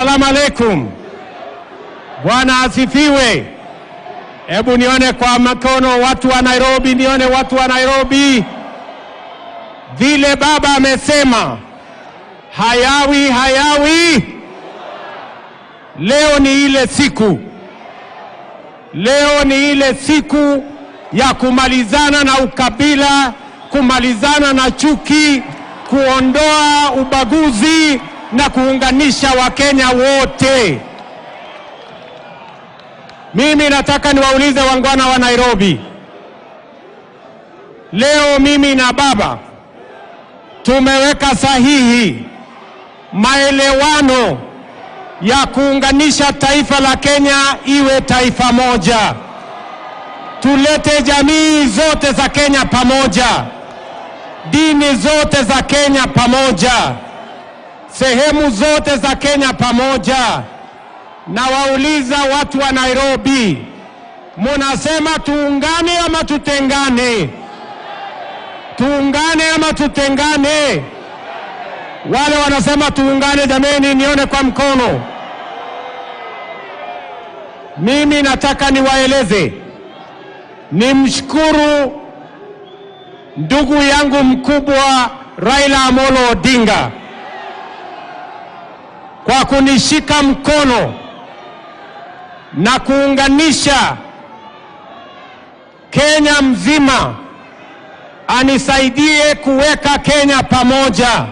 Salamu alaikum. Bwana asifiwe. Hebu nione kwa mkono watu wa Nairobi, nione watu wa Nairobi. Vile baba amesema, hayawi. Leo ni ile siku. Leo ni ile siku ya kumalizana na ukabila, kumalizana na chuki, kuondoa ubaguzi na kuunganisha Wakenya wote. Mimi nataka niwaulize wangwana wa Nairobi. Leo mimi na baba tumeweka sahihi maelewano ya kuunganisha taifa la Kenya iwe taifa moja. Tulete jamii zote za Kenya pamoja, dini zote za Kenya pamoja, sehemu zote za Kenya pamoja. Na wauliza watu wa Nairobi, munasema tuungane ama tutengane? Tuungane ama tutengane? Wale wanasema tuungane, jameni, nione kwa mkono. Mimi nataka niwaeleze, nimshukuru ndugu yangu mkubwa Raila Amolo Odinga kwa kunishika mkono na kuunganisha Kenya mzima, anisaidie kuweka Kenya pamoja,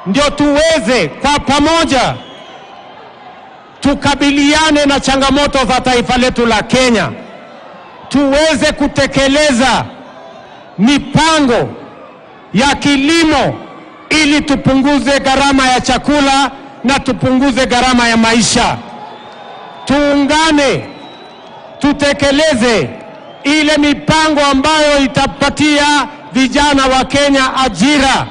ndio tuweze kwa pamoja tukabiliane na changamoto za taifa letu la Kenya, tuweze kutekeleza mipango ya kilimo ili tupunguze gharama ya chakula na tupunguze gharama ya maisha. Tuungane, tutekeleze ile mipango ambayo itapatia vijana wa Kenya ajira.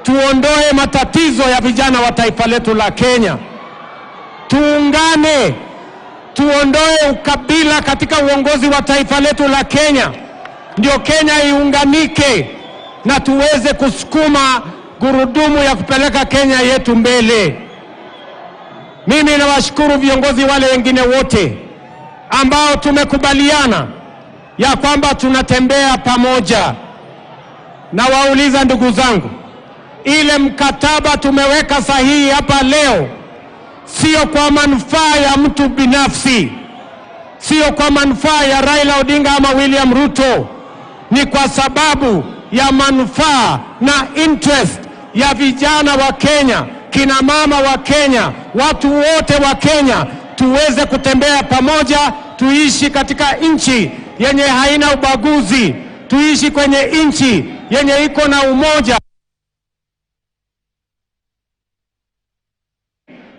Tuondoe matatizo ya vijana wa taifa letu la Kenya. Tuungane, tuondoe ukabila katika uongozi wa taifa letu la Kenya, ndio Kenya iunganike na tuweze kusukuma gurudumu ya kupeleka Kenya yetu mbele. Mimi nawashukuru viongozi wale wengine wote ambao tumekubaliana ya kwamba tunatembea pamoja. Na wauliza ndugu zangu, ile mkataba tumeweka sahihi hapa leo sio kwa manufaa ya mtu binafsi, sio kwa manufaa ya Raila Odinga ama William Ruto, ni kwa sababu ya manufaa na interest ya vijana wa Kenya, kina mama wa Kenya, watu wote wa Kenya. Tuweze kutembea pamoja, tuishi katika nchi yenye haina ubaguzi, tuishi kwenye nchi yenye iko na umoja,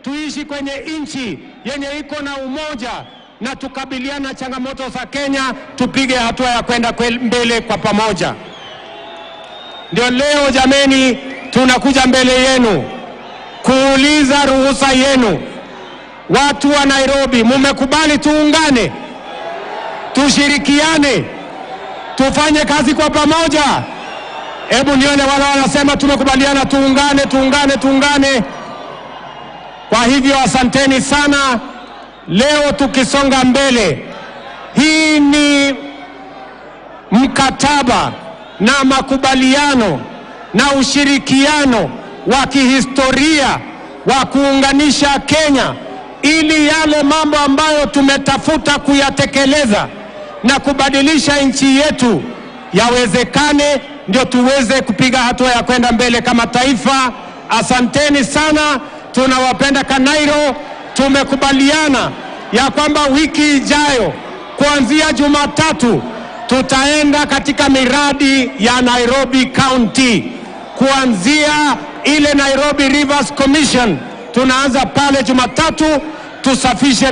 tuishi kwenye nchi yenye iko na umoja, na tukabiliana changamoto za Kenya, tupige hatua ya kwenda mbele kwa pamoja. Ndio leo jameni, tunakuja mbele yenu kuuliza ruhusa yenu. Watu wa Nairobi, mumekubali tuungane, tushirikiane, tufanye kazi kwa pamoja? Hebu nione wale wanasema tumekubaliana tuungane. Kwa hivyo asanteni sana. Leo tukisonga mbele, hii ni mkataba na makubaliano na ushirikiano wa kihistoria wa kuunganisha Kenya, ili yale mambo ambayo tumetafuta kuyatekeleza na kubadilisha nchi yetu yawezekane, ndio tuweze kupiga hatua ya kwenda mbele kama taifa. Asanteni sana, tunawapenda Kanairo. Tumekubaliana ya kwamba wiki ijayo kuanzia Jumatatu tutaenda katika miradi ya Nairobi County, kuanzia ile Nairobi Rivers Commission. Tunaanza pale Jumatatu, tusafishe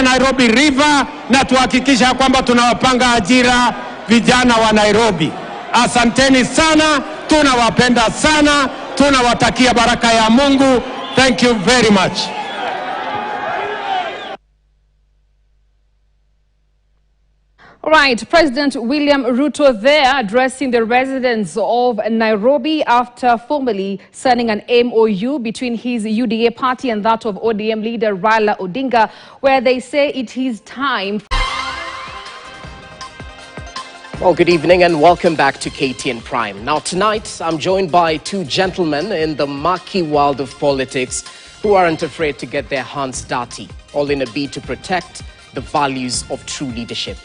Nairobi River, na tuhakikisha kwamba tunawapanga ajira vijana wa Nairobi. Asanteni sana, tunawapenda sana, tunawatakia baraka ya Mungu. Thank you very much. All right, President William Ruto there addressing the residents of Nairobi after formally signing an MOU between his UDA party and that of ODM leader Raila Odinga, where they say it is time. Well, good evening and welcome back to KTN Prime. Now tonight, I'm joined by two gentlemen in the murky world of politics who aren't afraid to get their hands dirty, all in a bid to protect the values of true leadership.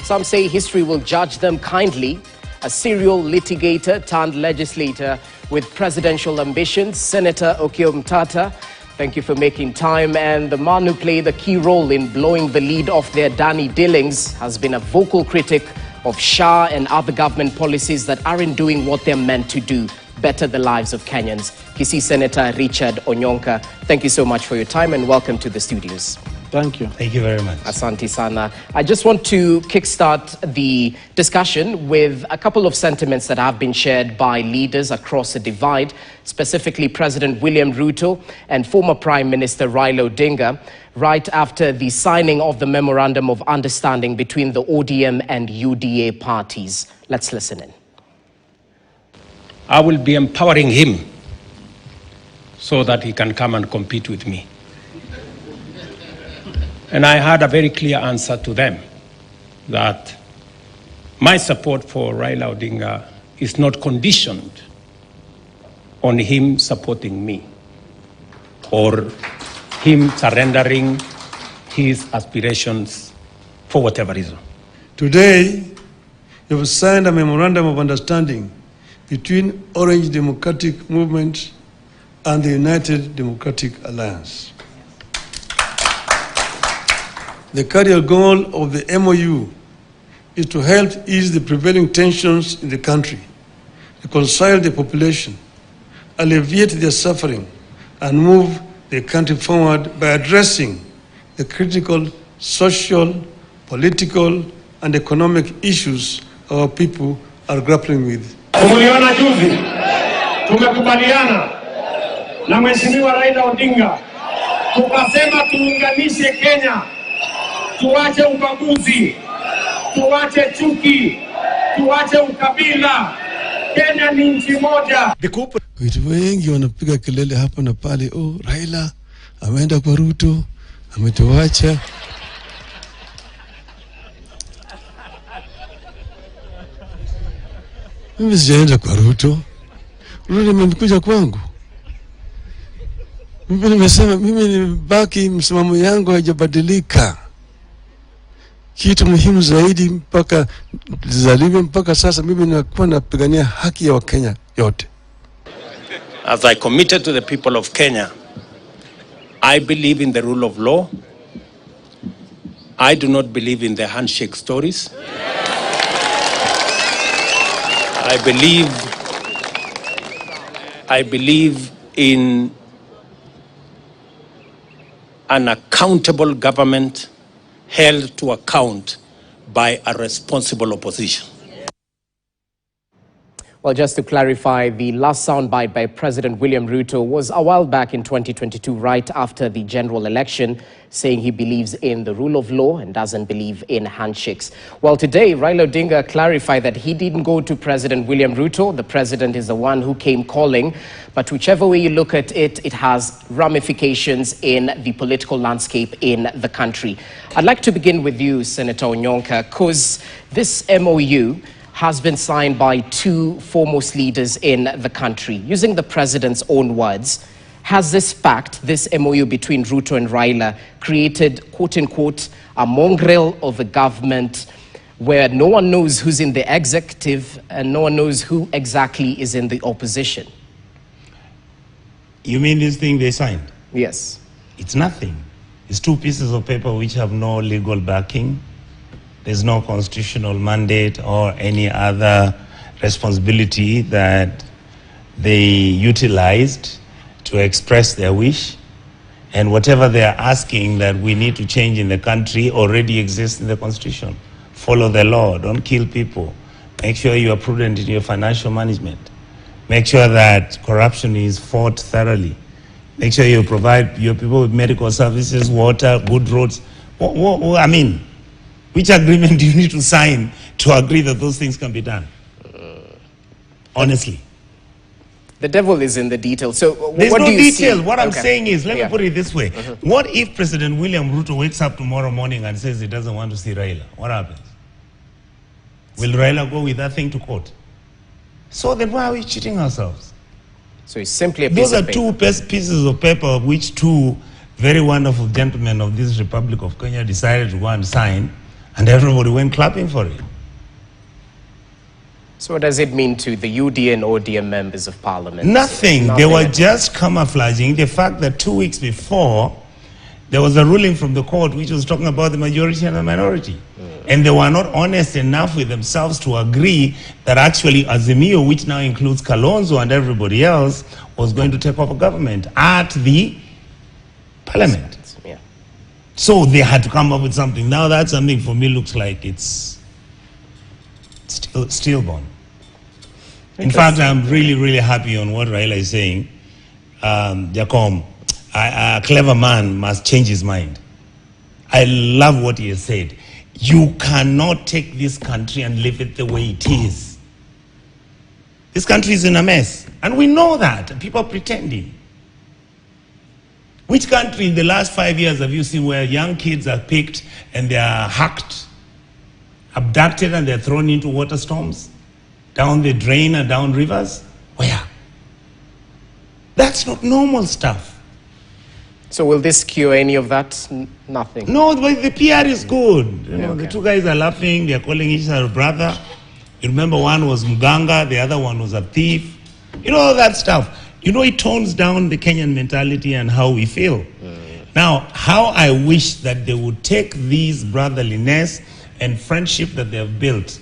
Some say history will judge them kindly. A serial litigator turned legislator with presidential ambitions, Senator Okiya Omtatah. Thank you for making time. And the man who played a key role in blowing the lead off their Danny Dillings has been a vocal critic of SHA and other government policies that aren't doing what they're meant to do, better the lives of Kenyans. Kisii Senator Richard Onyonka, thank you so much for your time and welcome to the studios. Thank you. Thank you very much. Asante sana. I just want to kickstart the discussion with a couple of sentiments that have been shared by leaders across the divide, specifically President William Ruto and former Prime Minister Raila Odinga, right after the signing of the Memorandum of Understanding between the ODM and UDA parties. Let's listen in. I will be empowering him so that he can come and compete with me. And I had a very clear answer to them that my support for Raila Odinga is not conditioned on him supporting me or him surrendering his aspirations for whatever reason. Today, you have signed a memorandum of understanding between Orange Democratic Movement and the United Democratic Alliance. The carrier goal of the MOU is to help ease the prevailing tensions in the country, reconcile the population, alleviate their suffering, and move the country forward by addressing the critical social, political, and economic issues our people are grappling with. Tuliona juzi, tumekubaliana na Mheshimiwa Raila Odinga, tukasema tuunganishe Kenya. Tuache ubaguzi, tuache chuki, tuache ukabila. Kenya ni nchi moja. Watu wengi wanapiga kelele hapa na pale, oh, Raila ameenda kwa Ruto, ametuacha. Mimi sijaenda kwa Ruto. Ruto amekuja kwangu. Mimi nimesema mimi nibaki, msimamo yangu haijabadilika. Kitu muhimu zaidi mpaka zaliwe mpaka sasa mimi nakuwa napigania haki ya Wakenya yote. As I committed to the people of Kenya, I believe in the rule of law. I do not believe in the handshake stories. I believe in an accountable government held to account by a responsible opposition. Well, just to clarify, the last soundbite by President William Ruto was a while back in 2022, right after the general election, saying he believes in the rule of law and doesn't believe in handshakes. Well, today, Raila Odinga clarified that he didn't go to President William Ruto. The president is the one who came calling. But whichever way you look at it, it has ramifications in the political landscape in the country. I'd like to begin with you, Senator Onyonka, because this MOU has been signed by two foremost leaders in the country. Using the president's own words, has this pact, this MOU between Ruto and Raila, created, quote-unquote, a mongrel of a government where no one knows who's in the executive and no one knows who exactly is in the opposition? You mean this thing they signed? Yes. It's nothing. It's two pieces of paper which have no legal backing. There's no constitutional mandate or any other responsibility that they utilized to express their wish. And whatever they are asking that we need to change in the country already exists in the Constitution. Follow the law, don't kill people. Make sure you are prudent in your financial management. Make sure that corruption is fought thoroughly. Make sure you provide your people with medical services, water, good roads. I mean, Which agreement do you need to sign to agree that those things can be done? Honestly. The devil is in the details. So There's what no do you detail. see? What I'm saying is, let me Yeah. put it this way. What if President William Ruto wakes up tomorrow morning and says he doesn't want to see Raila? What happens? Will Raila go with that thing to court? So then why are we cheating ourselves? So it's simply a piece Those of are paper. two pieces of paper of which two very wonderful gentlemen of this Republic of Kenya decided to go and sign, and everybody went clapping for it. So what does it mean to the UDA and ODM members of parliament? Nothing. They were at all. just camouflaging the fact that 2 weeks before, there was a ruling from the court which was talking about the majority and the minority. And they were not honest enough with themselves to agree that actually Azimio, which now includes Kalonzo and everybody else, was going to take over government at the parliament. Yeah. So they had to come up with something. Now that something for me looks like it's stillborn. In fact, I'm really, really happy on what Raila is saying. Jacom, a clever man must change his mind. I love what he has said. You cannot take this country and leave it the way it is. This country is in a mess. And we know that. People are pretending. Which country in the last 5 years have you seen where young kids are picked and they are hacked, abducted, and they're thrown into water storms? Down the drain and down rivers? Where? That's not normal stuff. So will this cure any of that? Nothing. No, but the PR is good. You know, Okay. the two guys are laughing. They're calling each other brother. You remember one was Muganga, the other one was a thief. You know, all that stuff. You know, it tones down the Kenyan mentality and how we feel. Now, how I wish that they would take these brotherliness and friendship that they have built,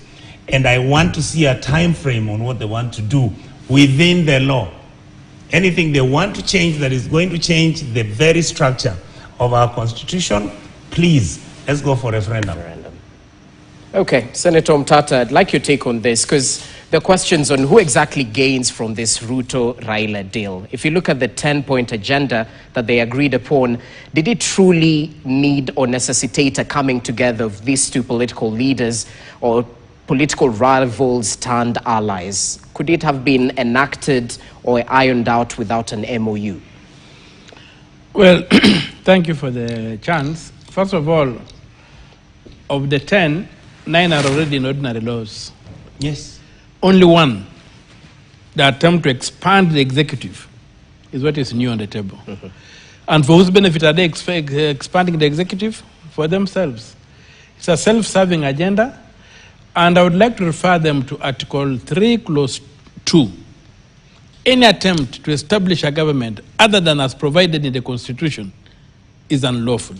and I want to see a time frame on what they want to do within the law. Anything they want to change that is going to change the very structure of our constitution, please, let's go for referendum. Okay, Senator Mtata, I'd like your take on this because there are questions on who exactly gains from this Ruto-Raila deal. If you look at the 10-point agenda that they agreed upon, did it truly need or necessitate a coming together of these two political leaders or political rivals turned allies? Could it have been enacted or ironed out without an MOU? Well, thank you for the chance. First of all, of the 10, 9 are already in ordinary laws. Yes. Only one, the attempt to expand the executive, is what is new on the table. And for whose benefit are they expanding the executive? For themselves. It's a self-serving agenda. And I would like to refer them to Article 3, Clause 2. Any attempt to establish a government other than as provided in the Constitution is unlawful.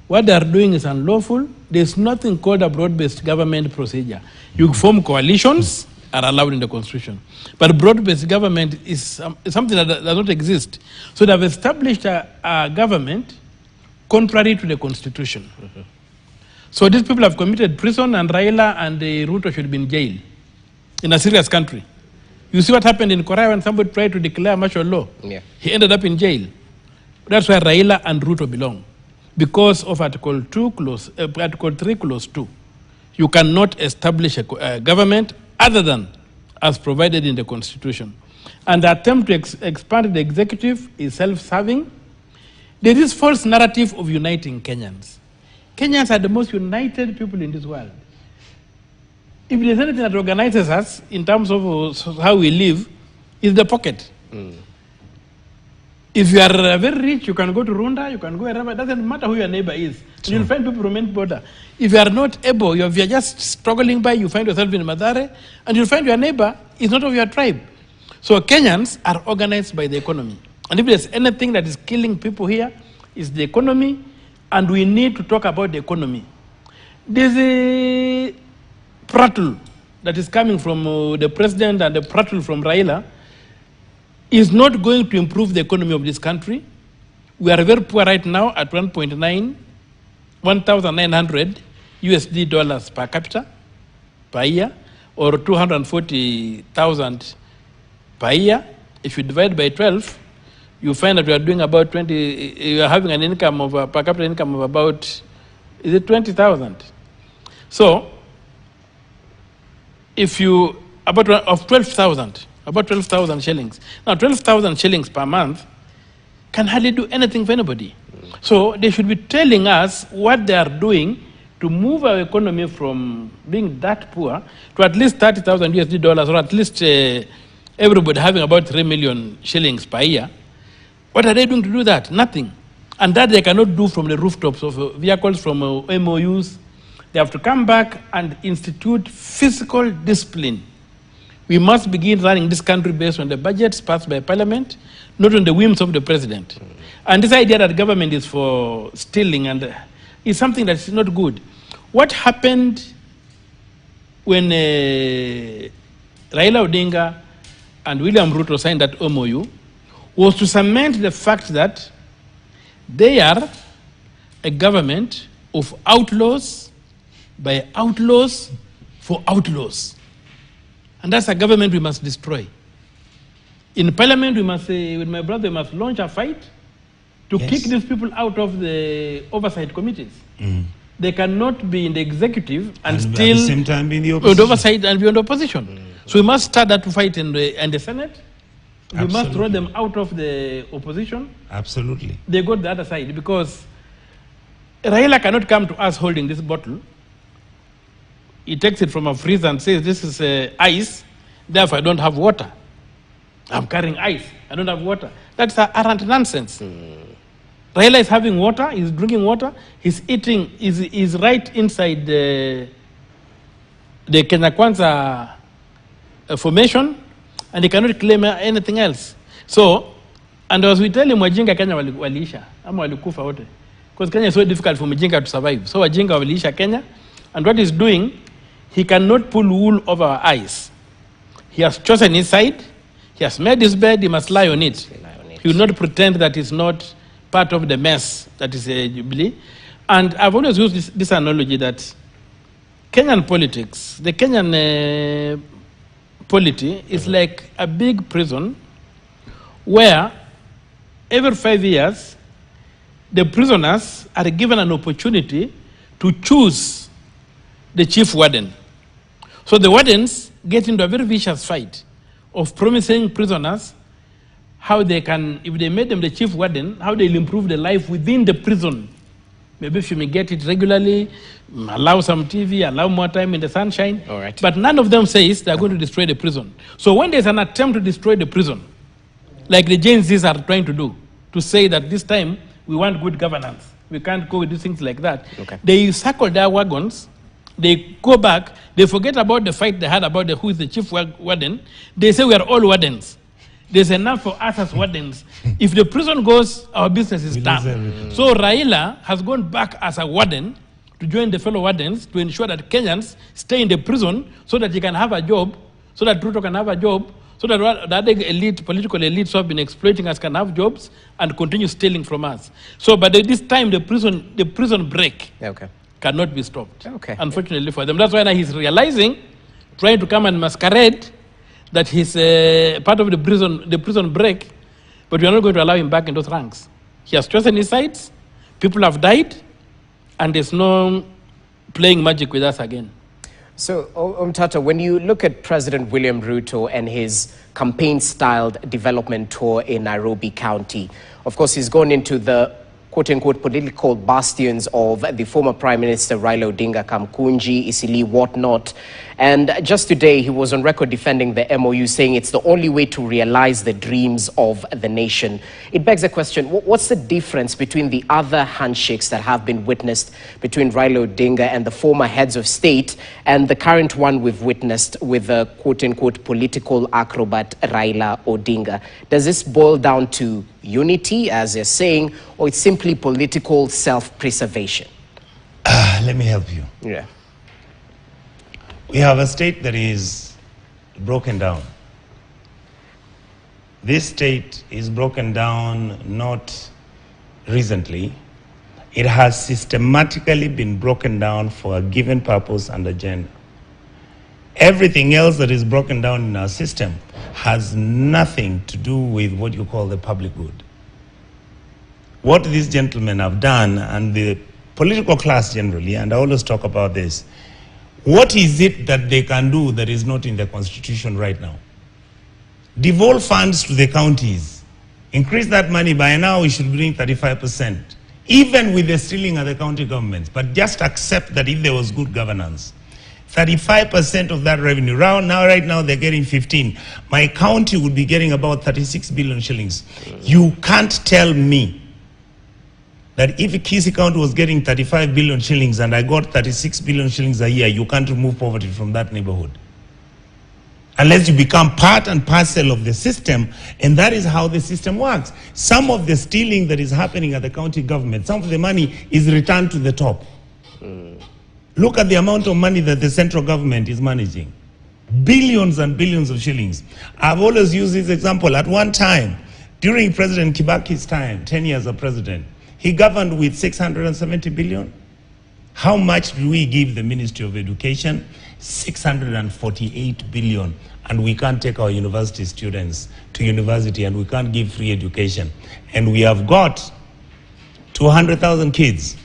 What they are doing is unlawful. There's nothing called a broad-based government procedure. You form coalitions, are allowed in the Constitution. But broad-based government is something that does not exist. So they have established a government contrary to the Constitution. So these people have committed treason, and Raila and Ruto should be in jail in a serious country. You see what happened in Korea when somebody tried to declare martial law? Yeah. He ended up in jail. That's where Raila and Ruto belong. Because of Article 3, Clause 2. You cannot establish a government other than as provided in the Constitution. And the attempt to expand the executive is self-serving. There is false narrative of uniting Kenyans. Kenyans are the most united people in this world. If there's anything that organizes us in terms of how we live, it's the pocket. If you are very rich, you can go to Runda, you can go wherever. It doesn't matter who your neighbor is. Sure. You'll find people from any border. If you are not able, if you're just struggling by, you find yourself in Mathare, and you'll find your neighbor is not of your tribe. So Kenyans are organized by the economy. And if there's anything that is killing people here, it's the economy, and we need to talk about the economy. There's a prattle that is coming from the president and the prattle from Raila is not going to improve the economy of this country. We are very poor right now at 1,900 USD dollars per capita per year, or 240,000 per year. If you divide by 12, you find that we are doing about you are having an income of per capita income of about, is it 20,000? So, if you, about 12,000 shillings. Now, 12,000 shillings per month can hardly do anything for anybody. So they should be telling us what they are doing to move our economy from being that poor to at least 30,000 USD dollars, or at least everybody having about 3 million shillings per year. What are they doing to do that? Nothing. And that they cannot do from the rooftops of vehicles, from MOUs. They have to come back and institute fiscal discipline. We must begin running this country based on the budgets passed by Parliament, not on the whims of the President. And this idea that government is for stealing and is something that is not good. What happened when Raila Odinga and William Ruto signed that MOU was to cement the fact that they are a government of outlaws by outlaws for outlaws. And that's a government we must destroy. In Parliament, we must say, with my brother, we must launch a fight to kick these people out of the oversight committees. They cannot be in the executive and still at the same time be in the on the oversight and be on the opposition. So we must start that fight in the Senate. We must throw them out of the opposition. Absolutely. They go to the other side, because Raila cannot come to us holding this bottle. He takes it from a freezer and says, this is ice, therefore I don't have water. I'm carrying ice, I don't have water. That's arrant nonsense. Raila is having water, he's drinking water, he's eating, he's right inside the Kenya Kwanza formation, and he cannot claim anything else. So, and as we tell him, Wajinga Kenya waliisha, ama walikufa wote. Because Kenya is so difficult for Mjinga to survive. So Wajinga waliisha Kenya, and what he's doing, he cannot pull wool over our eyes. He has chosen his side, he has made his bed, he must lie on it. He will not pretend that he's not part of the mess that is a Jubilee. And I've always used this analogy that Kenyan politics, the Kenyan polity is like a big prison where every 5 years, the prisoners are given an opportunity to choose the chief warden. So the wardens get into a very vicious fight of promising prisoners how they can, if they made them the chief warden, how they'll improve the life within the prison. Maybe if you may get it regularly, allow some TV, allow more time in the sunshine. All right. But none of them says they're going to destroy the prison. So when there's an attempt to destroy the prison, like the Gen Zs are trying to do, to say that this time we want good governance, we can't go with these things like that. Okay. They circle their wagons, they go back, they forget about the fight they had about who is the chief warden. They say we are all wardens. There's enough for us as wardens. If the prison goes, our business is done. So Raila has gone back as a warden to join the fellow wardens to ensure that Kenyans stay in the prison so that he can have a job, so that Ruto can have a job, so that the other elite, political elites who have been exploiting us can have jobs and continue stealing from us. So, but at this time, the prison break cannot be stopped. Unfortunately for them. That's why now he's realizing, trying to come and masquerade that he's part of the prison break, but we are not going to allow him back in those ranks. He has chosen his sides, people have died, and there's no playing magic with us again. So, Umtata, when you look at President William Ruto and his campaign-styled development tour in Nairobi County, of course, he's gone into the quote-unquote political bastions of the former Prime Minister Raila Odinga, Kamkunji, Isili, whatnot. And just today, he was on record defending the MOU, saying it's the only way to realize the dreams of the nation. It begs the question, what's the difference between the other handshakes that have been witnessed between Raila Odinga and the former heads of state and the current one we've witnessed with the quote-unquote political acrobat Raila Odinga? Does this boil down to unity, as they're saying, or it's simply political self-preservation? Let me help you. Yeah. We have a state that is broken down. This state is broken down not recently. It has systematically been broken down for a given purpose and agenda. Everything else that is broken down in our system has nothing to do with what you call the public good. What these gentlemen have done, and the political class generally, and I always talk about this, What is it that they can do that is not in the constitution right now? Devolve funds to the counties. Increase that money. By now we should bring 35%. Even with the stealing of the county governments. But just accept that if there was good governance, 35% of that revenue. Right now they're getting 15. My county would be getting about 36 billion shillings. You can't tell me that if Kisii County was getting 35 billion shillings and I got 36 billion shillings a year, you can't remove poverty from that neighborhood. Unless you become part and parcel of the system, and that is how the system works. Some of the stealing that is happening at the county government, some of the money is returned to the top. Look at the amount of money that the central government is managing. Billions and billions of shillings. I've always used this example. At one time, during President Kibaki's time, 10 years of president, he governed with 670 billion. How much do we give the Ministry of Education? 648 billion. And we can't take our university students to university, and we can't give free education. And we have got 200,000 kids.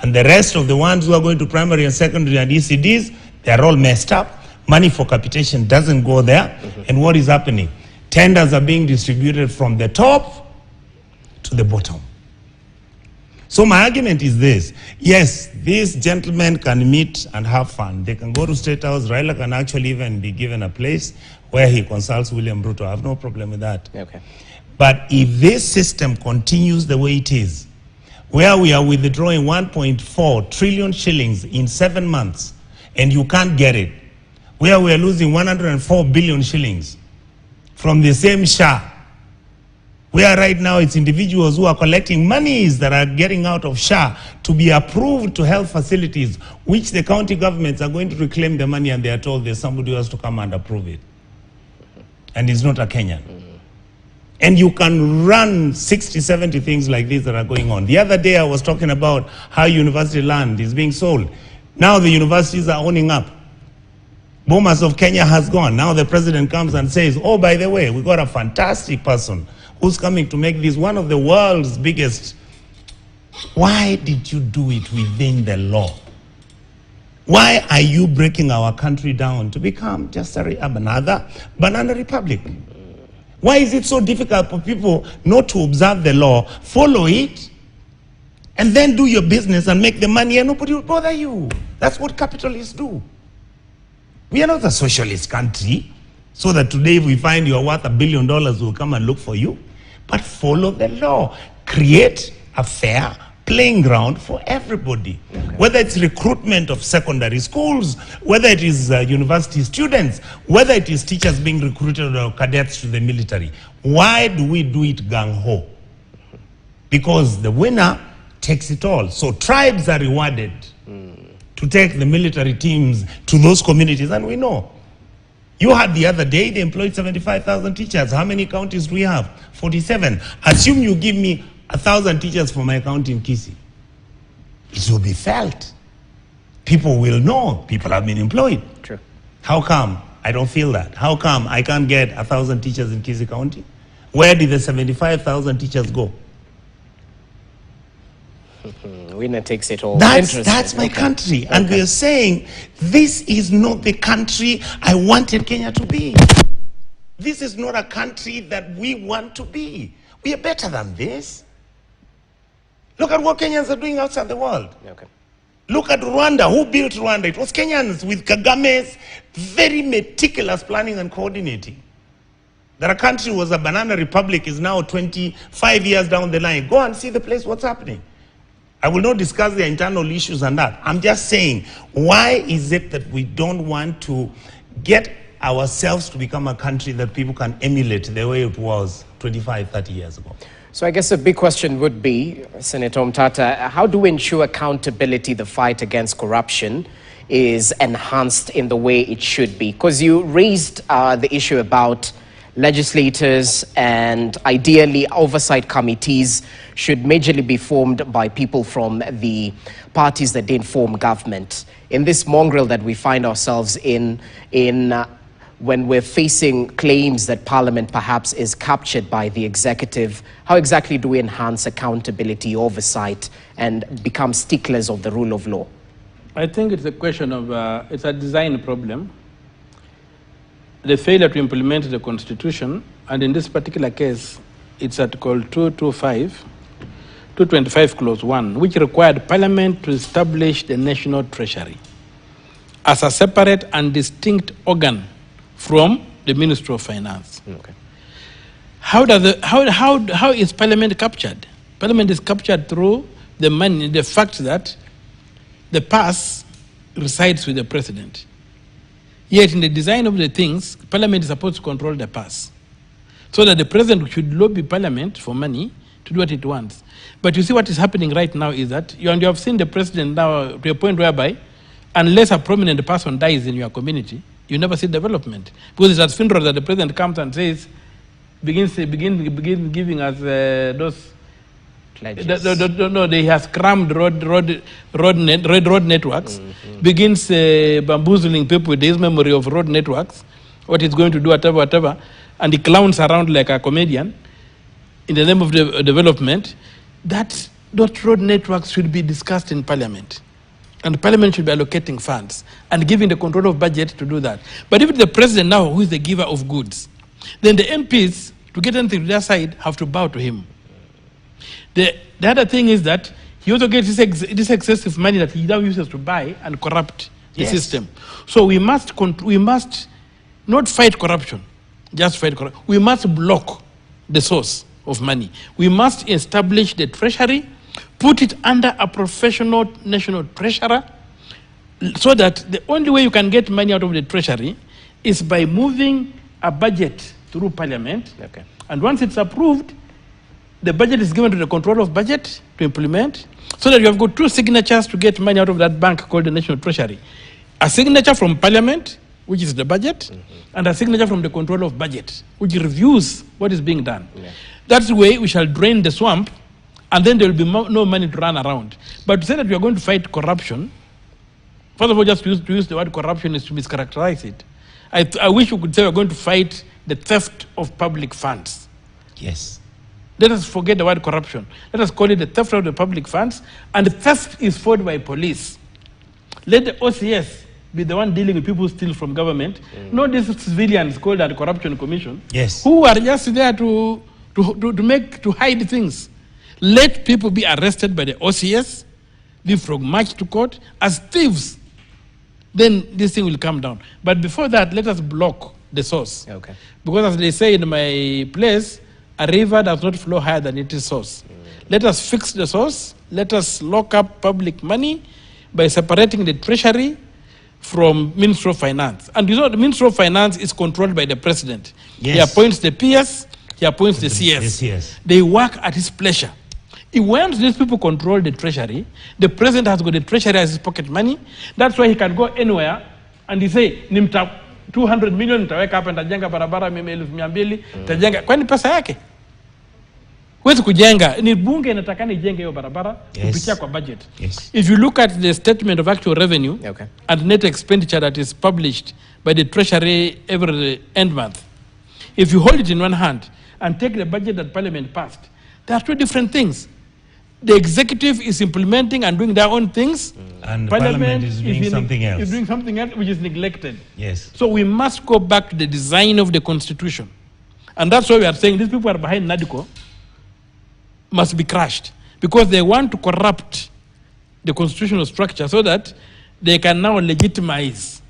And the rest of the ones who are going to primary and secondary and ECDs, they're all messed up. Money for capitation doesn't go there. And what is happening? Tenders are being distributed from the top to the bottom. So my argument is this. Yes, these gentlemen can meet and have fun. They can go to State House. Raila can actually even be given a place where he consults William Ruto. I have no problem with that. Okay. But if this system continues the way it is, where we are withdrawing 1.4 trillion shillings in 7 months, and you can't get it, where we are losing 104 billion shillings from the same SHA, where right now it's individuals who are collecting monies that are getting out of SHA to be approved to health facilities, which the county governments are going to reclaim the money, and they are told there's somebody who has to come and approve it. And it's not a Kenyan. And you can run 60, 70 things like this that are going on. The other day I was talking about how university land is being sold. Now the universities are owning up. Bomas of Kenya has gone. Now the president comes and says, oh, by the way, we got a fantastic person who's coming to make this one of the world's biggest. Why did you do it within the law? Why are you breaking our country down to become just another banana republic? Why is it so difficult for people not to observe the law, follow it, and then do your business and make the money and nobody will bother you? That's what capitalists do. We are not a socialist country, so that today if we find you are worth $1 billion, we'll come and look for you. But follow the law. Create a fair playing ground for everybody. Okay. Whether it's recruitment of secondary schools, whether it is university students, whether it is teachers being recruited or cadets to the military. Why do we do it gung-ho? Because the winner takes it all. So tribes are rewarded to take the military teams to those communities, and we know. You had the other day, they employed 75,000 teachers. How many counties do we have? 47. Assume you give me 1,000 teachers for my county in Kisii. It will be felt. People will know people have been employed. True. How come I don't feel that? How come I can't get 1,000 teachers in Kisii County? Where did the 75,000 teachers go? Winner takes it all. That's my country. Okay. And we are saying, this is not the country I wanted Kenya to be. This is not a country that we want to be. We are better than this. Look at what Kenyans are doing outside the world. Okay. Look at Rwanda. Who built Rwanda? It was Kenyans with Kagame's very meticulous planning and coordinating. That a country was a banana republic is now 25 years down the line. Go and see the place, what's happening. I will not discuss the internal issues and that. I'm just saying, why is it that we don't want to get ourselves to become a country that people can emulate the way it was 25, 30 years ago? So I guess a big question would be, Senator Mtata, how do we ensure accountability, the fight against corruption, is enhanced in the way it should be? Because you raised the issue about legislators and ideally oversight committees should majorly be formed by people from the parties that didn't form government. In this mongrel that we find ourselves in when we're facing claims that Parliament perhaps is captured by the executive, how exactly do we enhance accountability, oversight, and become sticklers of the rule of law? I think it's a question of, it's a design problem. The failure to implement the Constitution, and in this particular case, it's Article 225 Clause 1, which required Parliament to establish the National Treasury as a separate and distinct organ from the Ministry of Finance. Okay. How is Parliament captured? Parliament is captured through the money, the fact that the purse resides with the president. Yet in the design of the things, Parliament is supposed to control the purse, so that the president should lobby Parliament for money to do what it wants. But you see what is happening right now is that you have seen the president now to a point whereby unless a prominent person dies in your community, you never see development. Because it's at funeral that the president comes and says, begin giving us those pledges. No, they has crammed road networks, begins bamboozling people with his memory of road networks, what he's going to do, whatever, and he clowns around like a comedian in the name of the development. That those road networks should be discussed in Parliament. And Parliament should be allocating funds and giving the control of budget to do that. But if it's the president now who is the giver of goods, then the MPs, to get anything to their side, have to bow to him. The other thing is that he also gets this excessive money that he now uses to buy and corrupt the system. So we must not fight corruption, just fight corruption. We must block the source of money. We must establish the treasury, put it under a professional national treasurer, so that the only way you can get money out of the treasury is by moving a budget through Parliament. Okay. And once it's approved, the budget is given to the control of budget to implement, so that you have got two signatures to get money out of that bank called the National Treasury. A signature from Parliament, which is the budget, and a signature from the control of budget, which reviews what is being done. Yeah. That's the way we shall drain the swamp, and then there will be no money to run around. But to say that we are going to fight corruption, first of all, just to use the word corruption is to mischaracterize it. I wish we could say we're going to fight the theft of public funds. Yes. Let us forget the word corruption. Let us call it the theft of the public funds, and the theft is fought by police. Let the OCS be the one dealing with people who steal from government, not these civilians called the Corruption Commission, Yes. who are just there to hide things. Let people be arrested by the OCS, march to court as thieves. Then this thing will come down. But before that, let us block the source. Okay. Because as they say in my place, a river does not flow higher than its source. Let us fix the source. Let us lock up public money by separating the treasury from Ministry of Finance. And you know, the Ministry of Finance is controlled by the president. Yes. He appoints the PS, he appoints the CS. The CS. They work at his pleasure. Once these people control the treasury, the president has got the treasury as his pocket money. That's why he can go anywhere and he say, nimta 200 million, nitaweka hapa, nitajenga barabara 200,000, nitajenga. Kwani pesa yake? Huwezi kujenga. Ni bunge inatakana ijenge hiyo barabara kupitia kwa budget. Yes. If you look at the statement of actual revenue and net expenditure that is published by the treasury every end month, if you hold it in one hand and take the budget that Parliament passed, there are two different things. The executive is implementing and doing their own things. And Parliament is doing something else. Is doing something else which is neglected. Yes. So we must go back to the design of the Constitution. And that's why we are saying these people are behind NADCO must be crushed, because they want to corrupt the constitutional structure so that they can now legitimize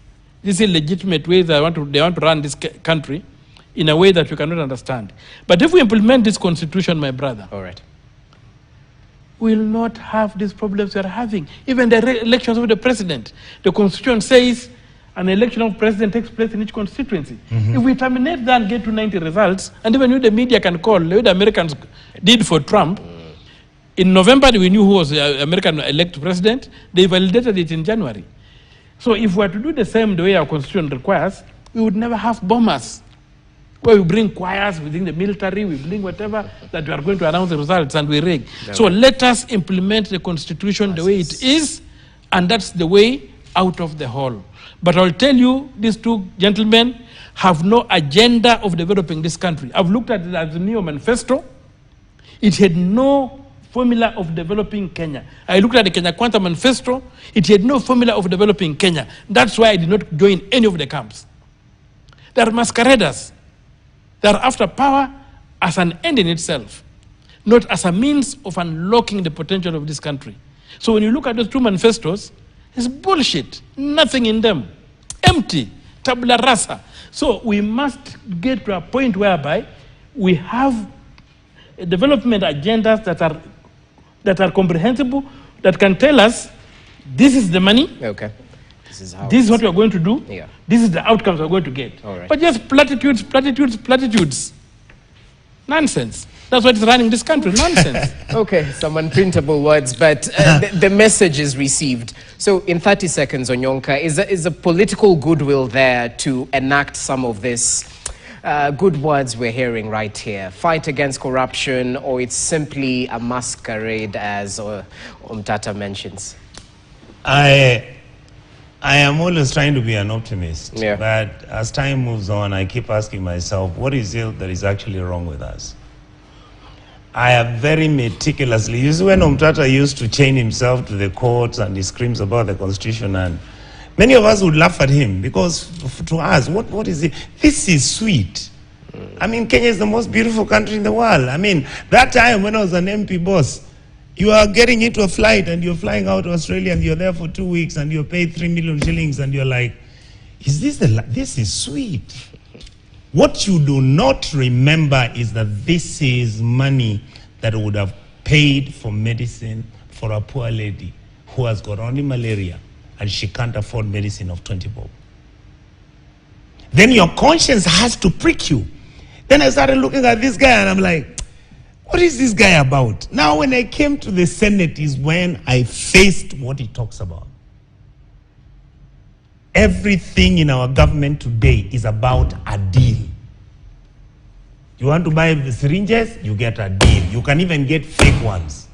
these illegitimate ways they want to run this country in a way that we cannot understand. But if we implement this constitution, my brother, All right. we will not have these problems we are having. Even the elections of the president, the constitution says an election of president takes place in each constituency. If we terminate that and get to 90 results, and even if the media can call, the way the Americans did for Trump, in November we knew who was the American elect president, they validated it in January. So if we were to do the same the way our constitution requires, we would never have bombers, where we bring choirs within the military, we bring whatever, that we are going to announce the results and we rig. So let us implement the constitution the way it is, and that's the way out of the hole. But I'll tell you, these two gentlemen have no agenda of developing this country. I've looked at it as the Neo Manifesto. It had no formula of developing Kenya. I looked at the Kenya Kwanza Manifesto. It had no formula of developing Kenya. That's why I did not join any of the camps. They are masqueraders. They are after power as an end in itself, not as a means of unlocking the potential of this country. So when you look at those two manifestos, it's bullshit. Nothing in them. Empty. Tabula rasa. So we must get to a point whereby we have development agendas that are comprehensible, that can tell us this is the money. Okay. This is what we are going to do. Yeah. This is the outcomes we're going to get. All right. But just platitudes. Nonsense. That's what is running this country. Nonsense. Okay, some unprintable words, but the message is received. So in 30 seconds, Onyonka, is a political goodwill there to enact some of this good words we're hearing right here? Fight against corruption, or it's simply a masquerade, as Umtata mentions? I am always trying to be an optimist, yeah. But as time moves on, I keep asking myself, what is it that is actually wrong with us? I have very meticulously, you see, when Umtata used to chain himself to the courts and he screams about the Constitution, and many of us would laugh at him, because to us, what is it? This is sweet. I mean, Kenya is the most beautiful country in the world. I mean, that time when I was an MP boss, you are getting into a flight and you're flying out to Australia and you're there for 2 weeks and you're paid 3 million shillings and you're like, this is sweet. What you do not remember is that this is money that would have paid for medicine for a poor lady who has got only malaria and she can't afford medicine of 20 bob. Then your conscience has to prick you. Then I started looking at this guy and I'm like, what is this guy about? Now when I came to the Senate is when I faced what he talks about. Everything in our government today is about a deal. You want to buy the syringes, you get a deal. You can even get fake ones.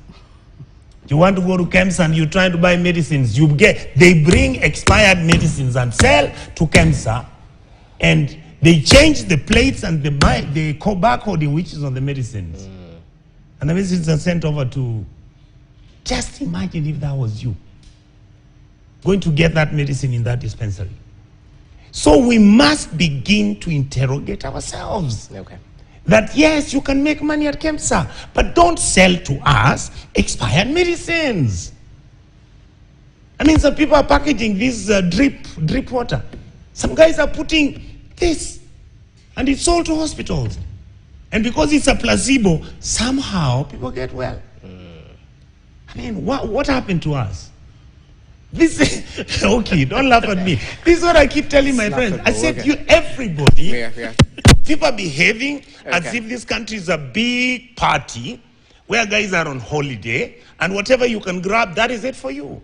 You want to go to KEMSA and you try to buy medicines, they bring expired medicines and sell to KEMSA, and they change the plates and the barcoding which is on the medicines. And the medicines are sent over to, just imagine if that was you going to get that medicine in that dispensary. So we must begin to interrogate ourselves. Okay. That yes, you can make money at KEMSA, but don't sell to us expired medicines. I mean, some people are packaging this drip water. Some guys are putting this, and it's sold to hospitals. And because it's a placebo, somehow people get well. I mean, what happened to us? This okay, don't laugh at me. This is what I keep telling my friends. I said to you, everybody, people are behaving as if this country is a big party where guys are on holiday, and whatever you can grab, that is it for you.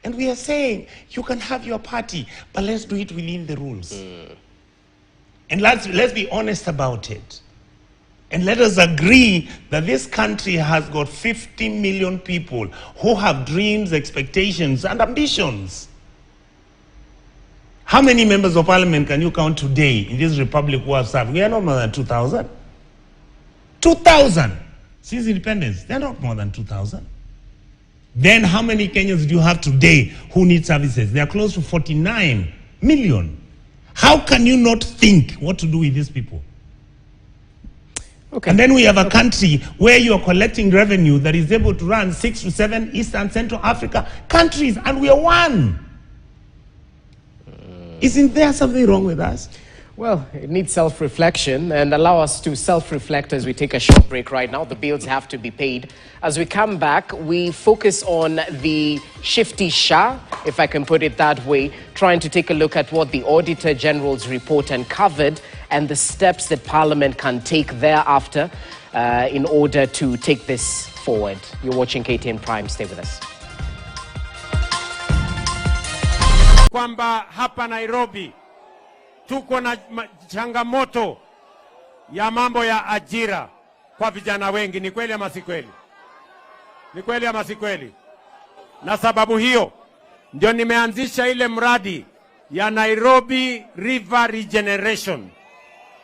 And we are saying, you can have your party, but let's do it within the rules. And let's be honest about it. And let us agree that this country has got 50 million people who have dreams, expectations, and ambitions. How many members of parliament can you count today in this republic who have served? We are not more than 2,000. 2,000 since independence. They are not more than 2,000. Then how many Kenyans do you have today who need services? They are close to 49 million. How can you not think what to do with these people? Okay. And then we have a country where you are collecting revenue that is able to run 6 to 7 East and Central Africa countries, and we are one. Isn't there something wrong with us? Well, it needs self-reflection, and allow us to self-reflect as we take a short break right now. The bills have to be paid. As we come back, we focus on the shifty Shah, if I can put it that way, trying to take a look at what the Auditor General's report uncovered and the steps that Parliament can take thereafter in order to take this forward. You're watching KTN Prime. Stay with us. Kwamba hapa Nairobi tuko na changamoto ya mambo ya ajira kwa vijana wengi. Ni kweli ama si kweli? Ni kweli ama si kweli? Na sababu hiyo ndio nimeanzisha ile mradi ya Nairobi River Regeneration,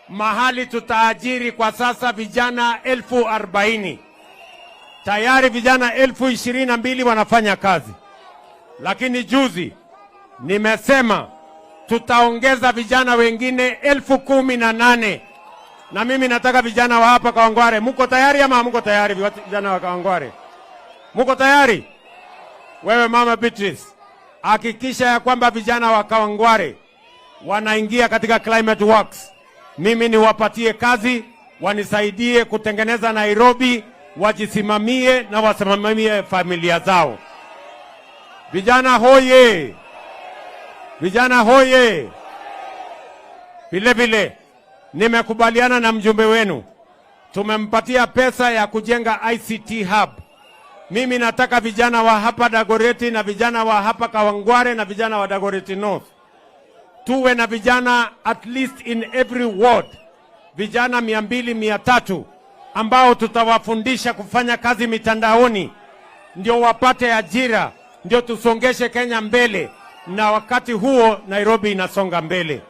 mahali tutaajiri kwa sasa vijana 40,000 tayari vijana 22,000 wanafanya kazi, lakini juzi nimesema tutaongeza vijana wengine 18,000. Na mimi nataka vijana wa hapa Kawangware, muko tayari ama muko tayari? Vijana wa Kawangware, muko tayari? Wewe Mama Beatrice, hakikisha ya kwamba vijana wa Kawangware wanaingia katika Climate Works. Mimi niwapatie kazi, wanisaidie kutengeneza Nairobi, wajisimamie na wasimamie familia zao. Vijana hoye! Vijana hoye! Vile vile nimekubaliana na mjumbe wenu, tumempatia pesa ya kujenga ICT hub. Mimi nataka vijana wa hapa Dagoretti na vijana wa hapa Kawangware na vijana wa Dagoretti North tuwe na vijana at least in every ward, vijana 200-300 ambao tutawafundisha kufanya kazi mitandaoni, ndio wapate ajira, ndio tusongeshe Kenya mbele, na wakati huo Nairobi inasonga mbele.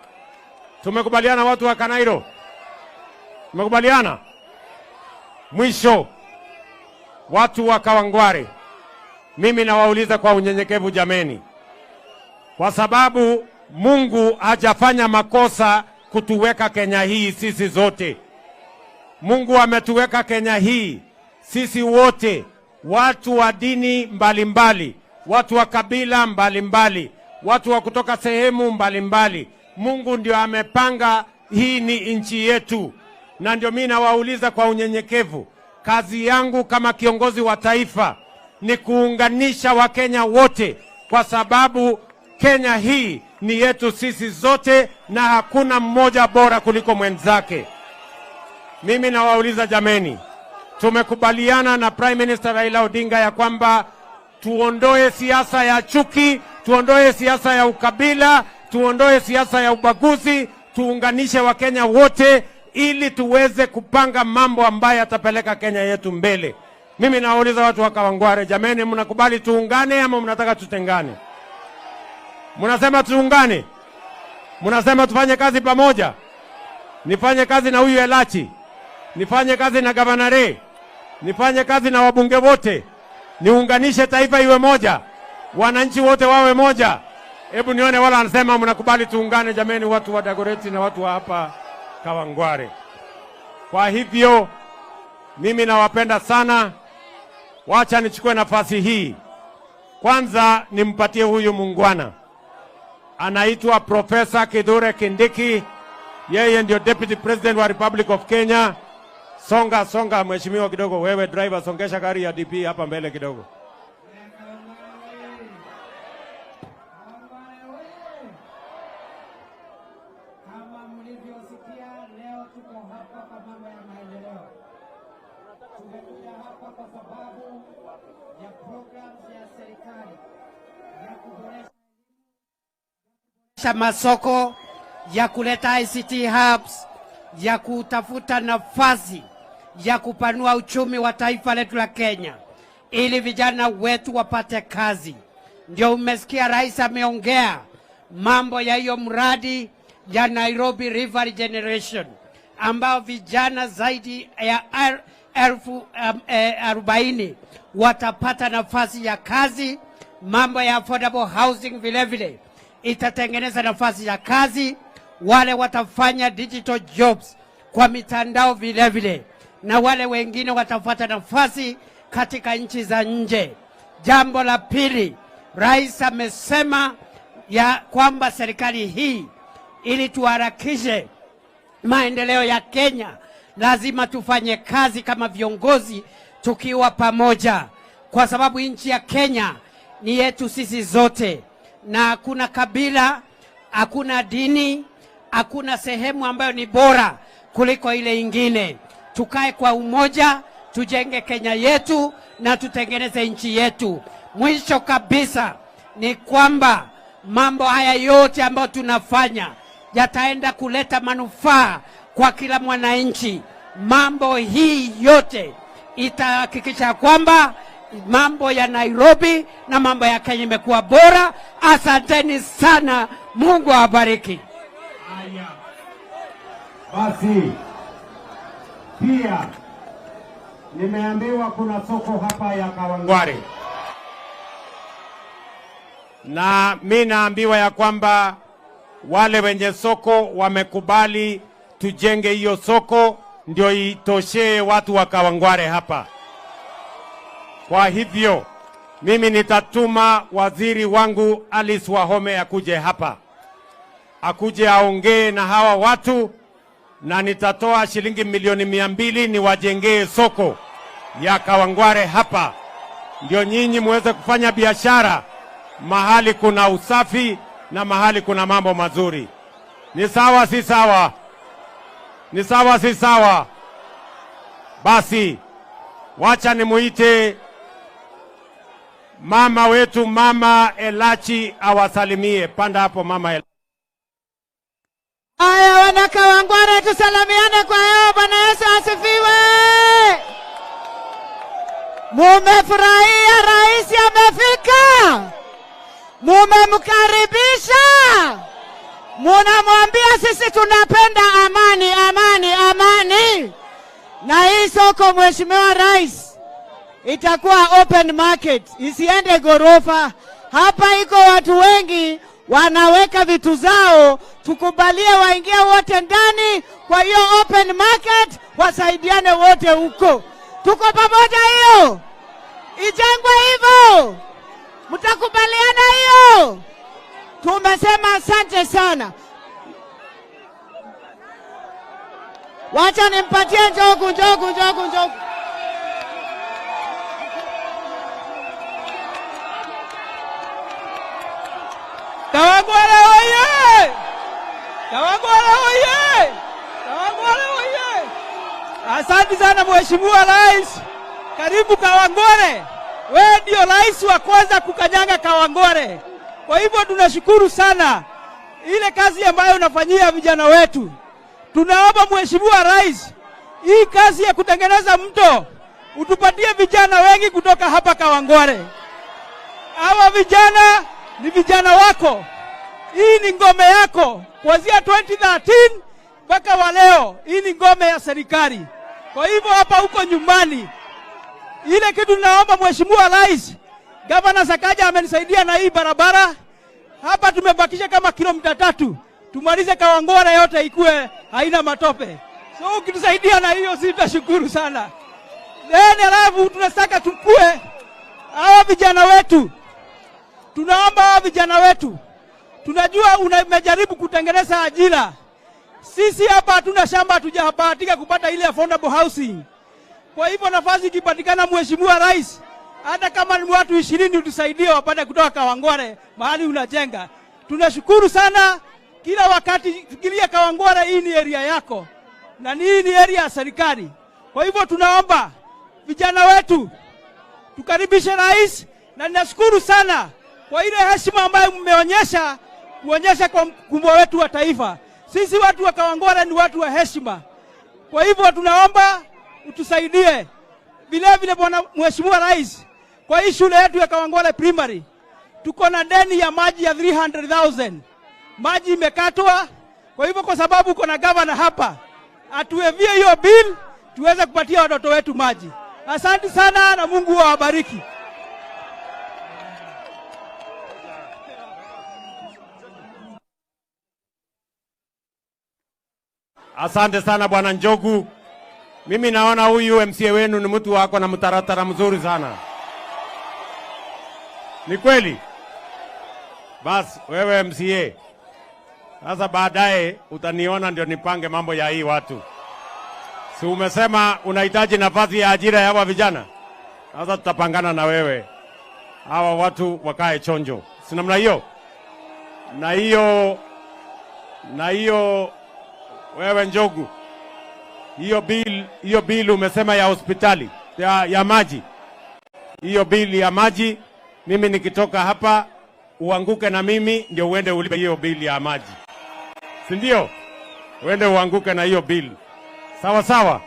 Tumekubaliana watu wa Kanairo? Tumekubaliana? Mwisho, watu wa Kawangware, mimi nawauliza kwa unyenyekevu jameni, kwa sababu Mungu hajafanya makosa kutuweka Kenya hii sisi zote. Mungu ametuweka Kenya hii sisi wote, watu wa dini mbalimbali, watu wa kabila mbalimbali, watu wa kutoka sehemu mbalimbali. Mungu ndio amepanga hii ni nchi yetu, na ndio mimi nawauliza kwa unyenyekevu, kazi yangu kama kiongozi wa taifa ni kuunganisha Wakenya wote, kwa sababu Kenya hii ni yetu sisi zote na hakuna mmoja bora kuliko mwenzake. Mimi nawauliza jameni, tumekubaliana na Prime Minister Raila Odinga ya kwamba tuondoe siasa ya chuki, tuondoe siasa ya ukabila, tuondoe siasa ya ubaguzi, tuunganishe Wakenya wote ili tuweze kupanga mambo ambayo yatapeleka Kenya yetu mbele. Mimi nawauliza watu wa Kawangware, jameni, mnakubali tuungane ama mnataka tutengane? Mnasema tuungane? Mnasema tufanye kazi pamoja? Nifanye kazi na huyu Elachi, nifanye kazi na Gavana Ray, nifanye kazi na wabunge wote, niunganishe taifa iwe moja, wananchi wote wawe moja. Hebu nione wala anasema mnakubali tuungane jameni, watu wa Dagoretti na watu wa hapa Kawangware. Kwa hivyo mimi nawapenda sana. Wacha nichukue nafasi hii kwanza nimpatie huyu muungwana, anaitwa Profesa Kithure Kindiki. Yeye ndio Deputy President wa Republic of Kenya. Songa mheshimiwa kidogo, wewe driver, songesha gari ya DP hapa mbele kidogo. Kama mlivyosikia, leo tuko hapa kwa mambo ya maendeleo. Tumekuja hapa kwa sababu ya programs ya serikali ya kuboresha masoko, ya kuleta ICT hubs, ya kutafuta nafasi ya kupanua uchumi wa taifa letu la Kenya ili vijana wetu wapate kazi. Ndio umesikia rais ameongea mambo ya hiyo mradi ya Nairobi River Regeneration ambao vijana zaidi ya 40,000 watapata nafasi ya kazi. Mambo ya affordable housing vile vile itatengeneza nafasi ya kazi, wale watafanya digital jobs kwa mitandao vile vile, na wale wengine watafuata nafasi katika nchi za nje. Jambo la pili, rais amesema ya kwamba serikali hii ili tuharakishe maendeleo ya Kenya lazima tufanye kazi kama viongozi tukiwa pamoja, kwa sababu nchi ya Kenya ni yetu sisi zote, na hakuna kabila, hakuna dini, hakuna sehemu ambayo ni bora kuliko ile ingine. Tukae kwa umoja, tujenge Kenya yetu na tutengeneze nchi yetu. Mwisho kabisa ni kwamba mambo haya yote ambayo tunafanya yataenda kuleta manufaa kwa kila mwananchi. Mambo hii yote itahakikisha kwamba mambo ya Nairobi na mambo ya Kenya imekuwa bora. Asanteni sana, Mungu awabariki. Basi pia nimeambiwa kuna soko hapa ya Kawangware, na mimi naambiwa ya kwamba wale wenye soko wamekubali tujenge hiyo soko ndio itoshee watu wa Kawangware hapa. Kwa hivyo mimi nitatuma waziri wangu Alice Wahome akuje hapa, akuje aongee na hawa watu, na nitatoa shilingi milioni 200 niwajengee soko ya Kawangware hapa, ndio nyinyi muweze kufanya biashara mahali kuna usafi na mahali kuna mambo mazuri. Ni sawa si sawa? Ni sawa si sawa? Basi wacha nimuite mama wetu, Mama Elachi awasalimie. Panda hapo Mama Elachi. Aya, wana Kawangware tusalamiane kwa hiyo. Bwana Yesu asifiwe. Mumefurahia rais amefika? Mumemkaribisha? Munamwambia sisi tunapenda amani, amani, amani. Na hii soko Mheshimiwa Rais itakuwa open market, isiende gorofa. Hapa iko watu wengi wanaweka vitu zao, tukubalie waingie wote ndani. Kwa hiyo open market, wasaidiane wote huko. Tuko pamoja hiyo? Ijengwe hivyo? Mtakubaliana hiyo? Tumesema asante sana. Wacha nimpatie Njogu. Kawangware oye! Kawangware oye! Kawangware oye! Asante sana Mheshimiwa Rais. Karibu Kawangware. Wewe ndio rais wa kwanza kukanyaga Kawangware. Kwa hivyo tunashukuru sana ile kazi ambayo unafanyia vijana wetu. Tunaomba Mheshimiwa Rais, hii kazi ya kutengeneza mto utupatie vijana wengi kutoka hapa Kawangware. Hawa vijana ni vijana wako. Hii ni ngome yako. Kuanzia 2013 mpaka wa leo, hii ni ngome ya serikali. Kwa hivyo hapa huko nyumbani. Ile kitu naomba Mheshimiwa Rais, Gavana Sakaja amenisaidia na hii barabara. Hapa tumebakisha kama kilomita 3. Tumalize Kawangware yote ikue haina matope. So ukitusaidia na hiyo sisi tutashukuru sana. Alafu tunataka tukue hawa vijana wetu. Tunaomba hawa vijana wetu. Tunajua umejaribu kutengeneza ajira. Sisi hapa hatuna shamba, hatujabahatika kupata ile affordable housing. Kwa hivyo nafasi ikipatikana Mheshimiwa Rais, hata kama ni watu 20 utusaidie wapate kutoka Kawangware mahali unajenga. Tunashukuru sana. Kila wakati fikiria Kawangware, hii ni area yako na hii ni area ya serikali. Kwa hivyo tunaomba vijana wetu tukaribishe rais, na ninashukuru sana kwa ile heshima ambayo kuonyesha kwa mkubwa wetu wa taifa. Sisi watu wa Kawangware ni watu wa heshima. Kwa hivyo tunaomba utusaidie. Vile vile Bwana Mheshimiwa Rais, kwa hii shule yetu ya Kawangware Primary tuko na deni ya maji ya 300,000. Maji imekatwa. Kwa hivyo kwa sababu uko na gavana hapa, atuevie hiyo bill tuweze kupatia watoto wetu maji. Asante sana na Mungu awabariki. Asante sana Bwana Njogu. Mimi naona huyu MCA wenu ni mtu wako na mtaratara mzuri sana. Ni kweli? Bas wewe MCA, sasa baadaye utaniona ndio nipange mambo ya hii watu. Si umesema unahitaji nafasi ya ajira ya hawa vijana? Sasa tutapangana na wewe. Hawa watu wakae chonjo. Si namna hiyo? Na hiyo wewe Njogu, hiyo bill umesema ya hospitali ya maji, hiyo bill ya maji, mimi nikitoka hapa uanguke na mimi ndio uende ulipe hiyo bill ya maji, si ndio? Uende uanguke na hiyo bill, sawa sawa.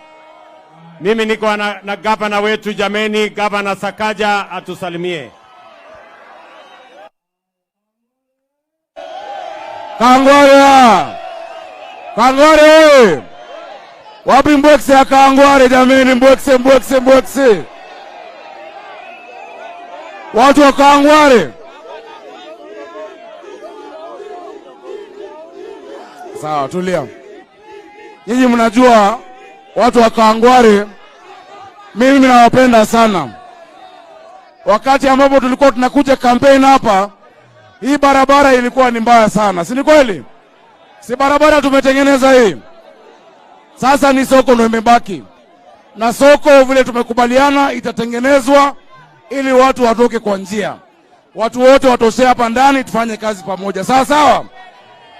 Mimi niko na gavana wetu, jameni, Gavana Sakaja atusalimie. Kawangware! Wapi Mbwekse ya Kawangware jameni? Mbwekse, Mbwekse, Mbwekse. Watu wa Kawangware. Sawa, tulia. Nyinyi mnajua watu wa Kawangware mimi nawapenda sana. Wakati ambapo tulikuwa tunakuja kampeni hapa, hii barabara ilikuwa ni mbaya sana. Si ni kweli? Si barabara tumetengeneza hii. Sasa ni soko ndio imebaki. Na soko vile tumekubaliana itatengenezwa ili watu watoke kwa njia. Watu wote watoshe hapa ndani tufanye kazi pamoja. Sawa sawa?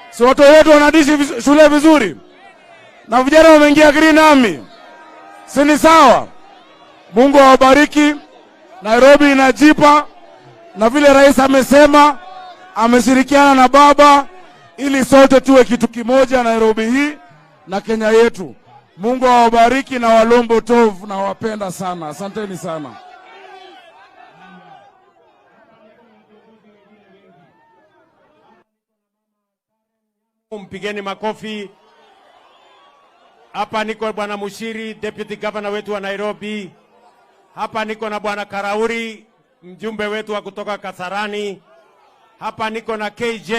Si watu wote wanadishi shule vizuri? Na vijana wameingia Green Army. Si ni sawa? Mungu awabariki. Nairobi inajipa, na vile rais amesema ameshirikiana na baba ili sote tuwe kitu kimoja Nairobi hii na Kenya yetu. Mungu awabariki na Walombo Tov, na wapenda sana. Asanteni sana. Mpigeni makofi. Hapa niko bwana Mushiri, deputy governor wetu wa Nairobi. Hapa niko na bwana Karauri, mjumbe wetu wa kutoka Kasarani. Hapa niko na KJ,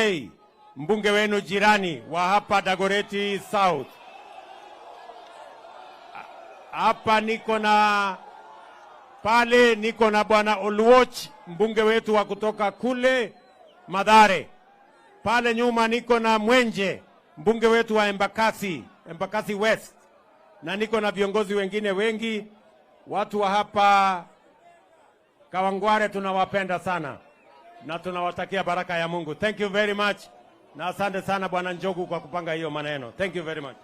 mbunge wenu jirani wa hapa Dagoretti South. Hapa niko na pale niko na bwana Oluoch, mbunge wetu wa kutoka kule Mathare. Pale nyuma niko na Mwenje, mbunge wetu wa Embakasi West. Na niko na viongozi wengine wengi. Watu wa hapa Kawangware tunawapenda sana na tunawatakia baraka ya Mungu. Thank you very much. Na asante sana bwana Njogu kwa kupanga hiyo maneno. Thank you very much.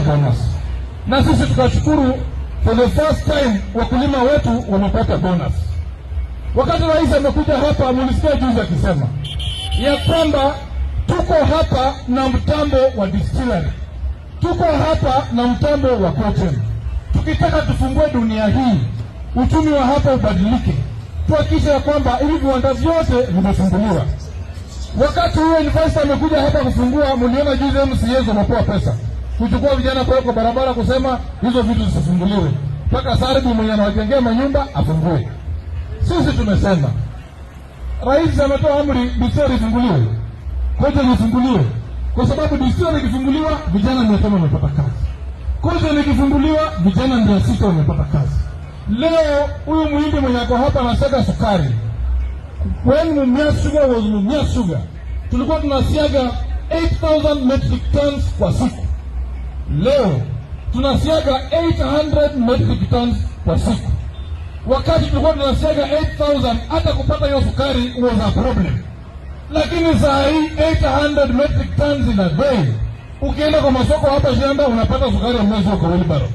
Bonus. Na sisi tukashukuru, for the first time wakulima wetu wamepata bonus. Wakati rais amekuja hapa, mlisikia juzi akisema ya kwamba tuko hapa na mtambo wa distillery, tuko hapa na mtambo wa cogen. Tukitaka tufungue dunia hii, uchumi wa hapa ubadilike, tuhakikishe ya kwamba hivi viwanda vyote vimefunguliwa. Wakati huo investor amekuja hapa kufungua, mliona juzi MCAs wanapewa pesa kuchukua vijana kwa barabara kusema hizo vitu zisifunguliwe. Mpaka Sarbi mwenye anawajengea manyumba afungue. Sisi tumesema rais ametoa amri distillery ifunguliwe, cogen ifunguliwe, kwa sababu distillery ikifunguliwa vijana 500 wamepata kazi. Cogen ikifunguliwa vijana 600 wamepata kazi. Leo huyu muhindi mwenye ako hapa anasaka sukari. When Mumias Sugar was Mumias Sugar, tulikuwa tunasiaga 8,000 metric tons kwa siku. Leo tunasiaga 800 metric tons kwa siku. Wakati tulikuwa tunasiaga 8,000, hata kupata hiyo sukari was a problem. Lakini saa hii 800 metric tons in a day, ukienda kwa masoko hapa shamba unapata sukari ya mwezi kwa wheelbarrow.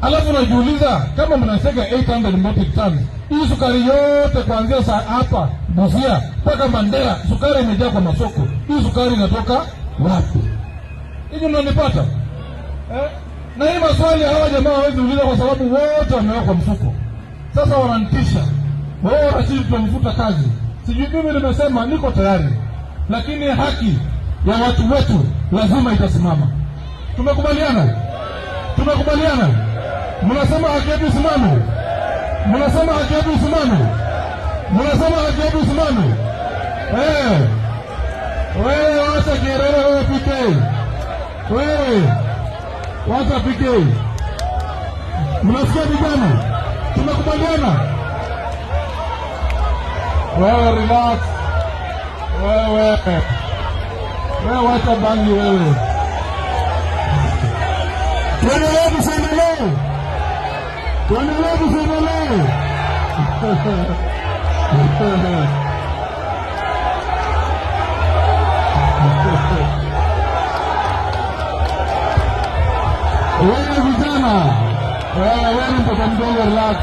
Alafu najiuliza, kama mnasiaga 800 metric tons, hii sukari yote kuanzia saa hapa Busia mpaka Mandera, sukari imejaa kwa masoko. Hii sukari inatoka wapi? Hiyo mnanipata? Na hii maswali hawa jamaa hawezi uliza kwa sababu wote wamewekwa mfuko. Sasa wananitisha. Wao rasili tunamfuta kazi. Sijui mimi nimesema niko tayari. Lakini haki ya watu wetu lazima itasimama. Tumekubaliana? Tumekubaliana? Mnasema haki yetu isimame? Mnasema haki yetu isimame? Mnasema haki yetu isimame? Wewe wacha Kiherehere, wewe PK. Wewe wacha PK. Mnasikia vijana? Tumekubaliana? Wewe relax. Wewe wacha bangi wewe. Tuendelee tusiendelee. Tuendelee tusiendelee. Wewe vijana. Wewe mtoto mdogo relax.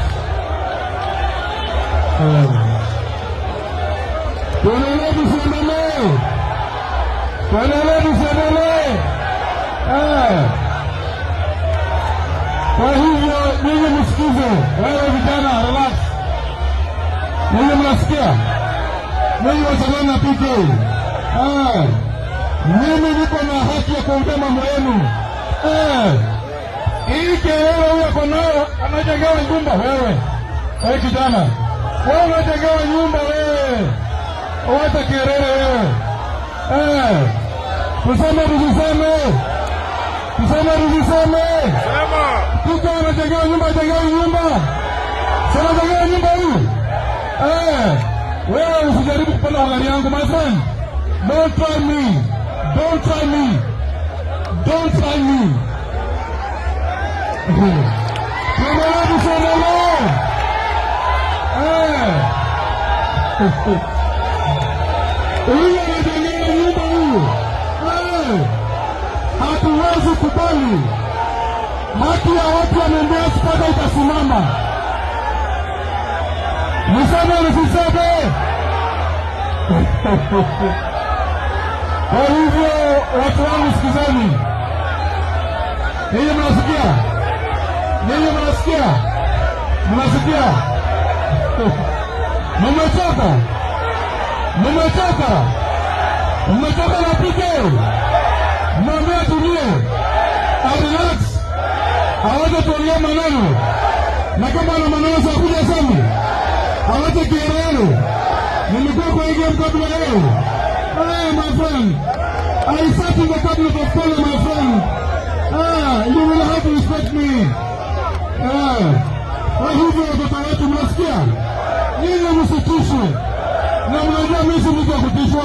Tuendelee tusiendelee. Tuendelee tusiendelee. Kwa hivyo ninyi msikize. Wewe vijana relax. Ninyi mnasikia? Ninyi wachana na PK. Mimi niko na haki ya kuongea mambo yenu. Hii kelele huyo kwa nao anajengewa nyumba wewe. Wewe kijana. Wewe unajengewa nyumba wewe. Wacha kelele wewe. Tuseme tusiseme. Tuseme tusiseme. Sema. Tuko anajengewa nyumba, ajengewa nyumba. Sema ajengewa nyumba hii. Wewe usijaribu kupanda gari yangu my friend. Don't try me. Don't try me. Don't try me. Tuendelee tusiendelee. Huyu anajengewa nyumba huyu. Hatuwezi kubali. Haki ya watu wanaendea mpaka itasimama. Niseme nisiseme. Kwa hivyo watu wangu sikizeni. Ninyi mnasikia? Ninyi mnasikia? Mnasikia? Mmechoka? Mmechoka? Mmechoka na PK? Mwambie tulie. Relax. Hawaje tuongea maneno. Na kama ana maneno za kuja sema. Hawaje kielele. Nimekuwa kwa hii game kabla leo. My friend. I sat in the cabinet of Kenya, my friend. You will have to respect me. Kwa hivyo watoto wetu mnasikia? Nyinyi msitishwe. Na mnajua mimi si mtu wa kutishwa.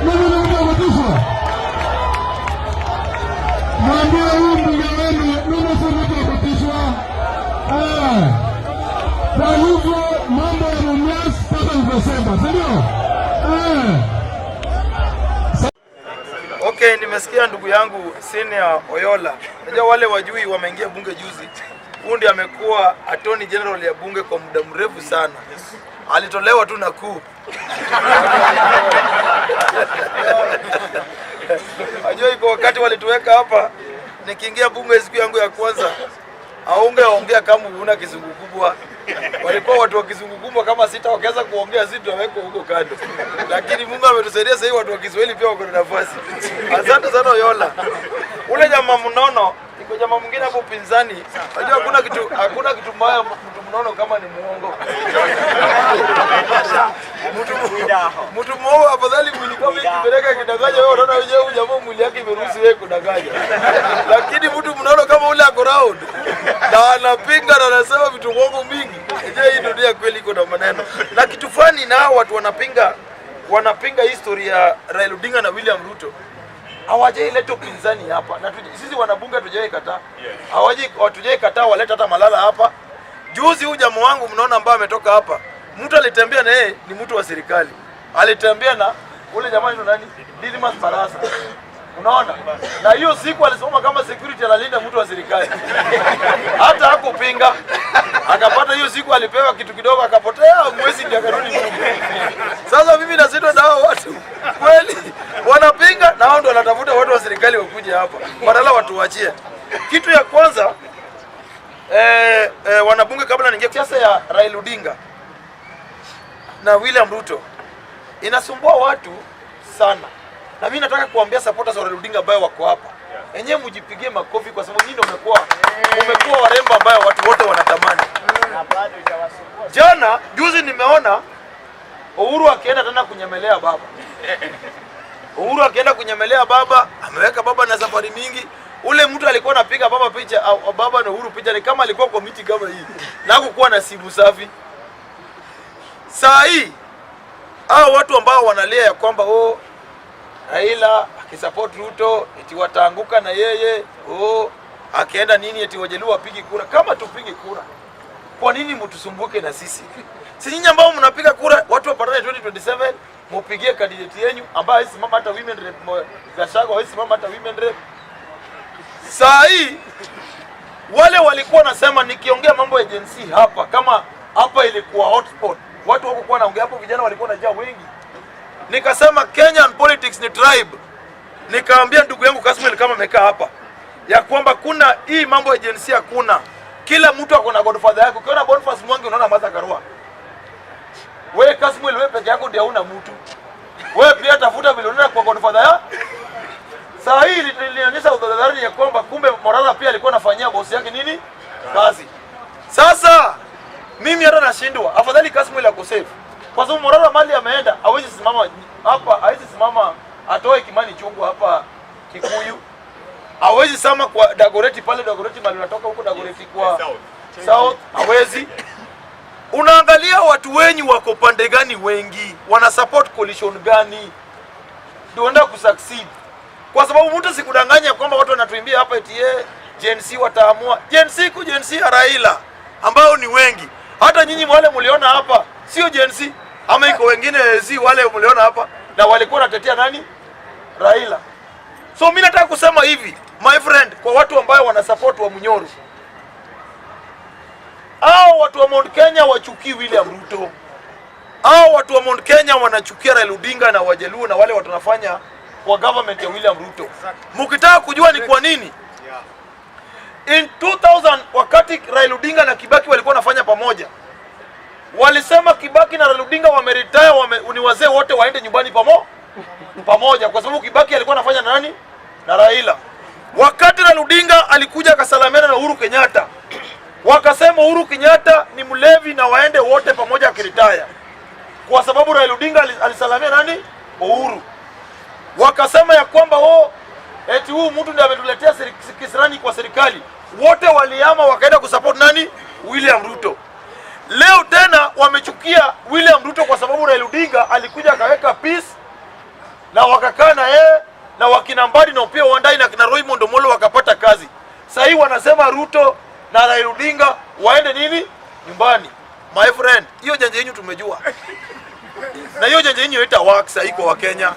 Mimi ni mtu wa kutishwa. Mwambie huyu mbunge wenu, mimi si mtu wa kutishwa. Kwa hivyo mambo ya Mumias mpaka Desemba, si ndio? Okay, nimesikia ndugu yangu Senior Oyola. Najua wale wajui wameingia bunge juzi. Huyu ndiye amekuwa Attorney General ya bunge kwa muda mrefu sana. Alitolewa tu na kuu. Ajua iko wakati walituweka hapa, nikiingia bunge siku yangu ya kwanza, aongea kama una kizungu kubwa. Walikuwa watu wa kizungu kubwa kama sita wakaweza kuongea, sisi tuweko huko kando. Lakini Mungu ametusaidia sasa hivi watu wa Kiswahili pia wako na nafasi. Asante sana Oyola. Ule jamaa mnono, iko jamaa mwingine hapo upinzani. Unajua hakuna kitu mbaya mtu mnono kama ni muongo. Mtu muongo afadhali mwili kama ikipeleka kidanganya wewe unaona wewe huyu jamaa mwili yake imeruhusu wewe kudanganya. Lakini mtu mnono kama ule ako round na anapinga na anasema vitu muongo mingi. Je, hii dunia kweli iko na maneno. Na kitu fani na watu wanapinga historia ya Raila Odinga na William Ruto. Hawajaileta upinzani hapa. Na sisi wanabunge tujawai kataa. Hatujawai kataa waleta hata Malala hapa. Juzi huyu jamaa wangu mnaona ambaye ametoka hapa. Mtu alitembea na yeye ni mtu wa serikali. Alitembea na ule jamaa ni nani? Didmus Barasa. Unaona? Na hiyo siku alisoma kama security analinda mtu wa serikali. Hata hakupinga. Akapata hiyo siku alipewa kitu kidogo akapotea, mwezi ndio akarudi nyuma. Sasa mimi nasema na hao watu kweli wanapinga na hao ndio wanatafuta watu wa serikali wakuje hapa. Badala watu waachie. Kitu ya kwanza wanabunge kabla ningia siasa ya Raila Odinga na William Ruto inasumbua watu sana. Na mimi nataka kuambia supporters wa Raila Odinga ambao wako hapa. Enyewe mjipigie makofi kwa sababu nyinyi umekuwa warembo ambao watu wote wanatamani. Jana juzi nimeona Uhuru akienda tena kunyemelea baba. Uhuru akienda kunyemelea baba, ameweka baba na safari mingi. Ule mtu alikuwa anapiga baba picha au baba na Uhuru picha ni kama alikuwa kwa miti kama hii. Na hakukuwa na simu safi. Saa hii hao watu ambao wanalia ya kwamba Raila akisupport Ruto eti wataanguka na yeye, akienda nini eti Wajaluo wapige kura. Kama tupige kura, kwa nini mtusumbuke na sisi? Sisi nyinyi ambao mnapiga kura, watu wapatane 2027, mupigie candidate yenu ambaye haisimama hata women rep. Gachagua haisimama hata women rep. Saa hii wale walikuwa nasema nikiongea mambo ya Gen Z hapa, kama hapa ilikuwa hotspot, watu wako kwa naongea hapo, vijana walikuwa najaa wengi. Nikasema Kenyan politics ni tribe. Nikaambia ndugu yangu Kasmuel kama amekaa hapa, ya kwamba kuna hii mambo ya Gen Z hakuna. Kila mtu ako na godfather yake. Ukiona Boniface Mwangi unaona Martha Karua. Wewe Kasmuel, wewe peke yako ndio huna mtu. Wewe pia tafuta vile unaona kwa godfather ya. Saa hii lilionyesha udhalilishaji ya kwamba kumbe Morara pia alikuwa anafanyia bosi yake nini? Kazi. Sasa mimi hata nashindwa. Afadhali Kasmuel akosave. Kwa sababu Morara mali ameenda, hawezi simama hapa, hawezi simama atoe Kimani Chungu hapa Kikuyu. Hawezi sama kwa Dagoretti pale, Dagoretti mali unatoka huko Dagoretti kwa South, hawezi. Unaangalia watu wenyu wako pande gani wengi, wana support coalition gani, ndio wenda kusucceed. Kwa sababu mtu sikudanganya kwamba watu wanatuimbia hapa eti Gen Z wataamua. Gen Z ya Raila ambao ni wengi. Hata nyinyi wale mliona hapa sio Gen Z, ama iko wengine wale mliona hapa na walikuwa wanatetea nani? Raila. So mimi nataka kusema hivi, my friend, kwa watu ambao wana support wa Munyoro, hao watu wa Mount Kenya wachukii William Ruto. Hao watu wa Mount Kenya wanachukia Raila Odinga na Wajaluo na wale watu wanafanya kwa government ya William Ruto. Mkitaka kujua ni kwa nini? In 2000 wakati Raila Odinga na Kibaki walikuwa wanafanya pamoja, walisema Kibaki na Raila Odinga wameretire, ni wazee wote waende nyumbani pamoja, kwa sababu Kibaki alikuwa anafanya na nani? Na Raila. Wakati Raila Odinga alikuja akasalamiana na Uhuru Kenyatta, wakasema Uhuru Kenyatta ni mlevi na waende wote pamoja akiretire, kwa sababu Raila Odinga alisalamia nani? Uhuru. Wakasema ya kwamba eti huu mtu ndiye ametuletea kisirani kwa serikali. Wote waliama wakaenda kusupport nani? William Ruto. Leo tena wamechukia William Ruto kwa sababu Raila Odinga alikuja akaweka peace na wakakaa na yeye na wakina Mbadi na pia Wandai na kina Raymond Omolo wakapata kazi. Sasa hii wanasema Ruto na Raila Odinga waende nini? Nyumbani. My friend, hiyo janja yenu tumejua. Na hiyo janja yenu ita work sasa iko wa Kenya.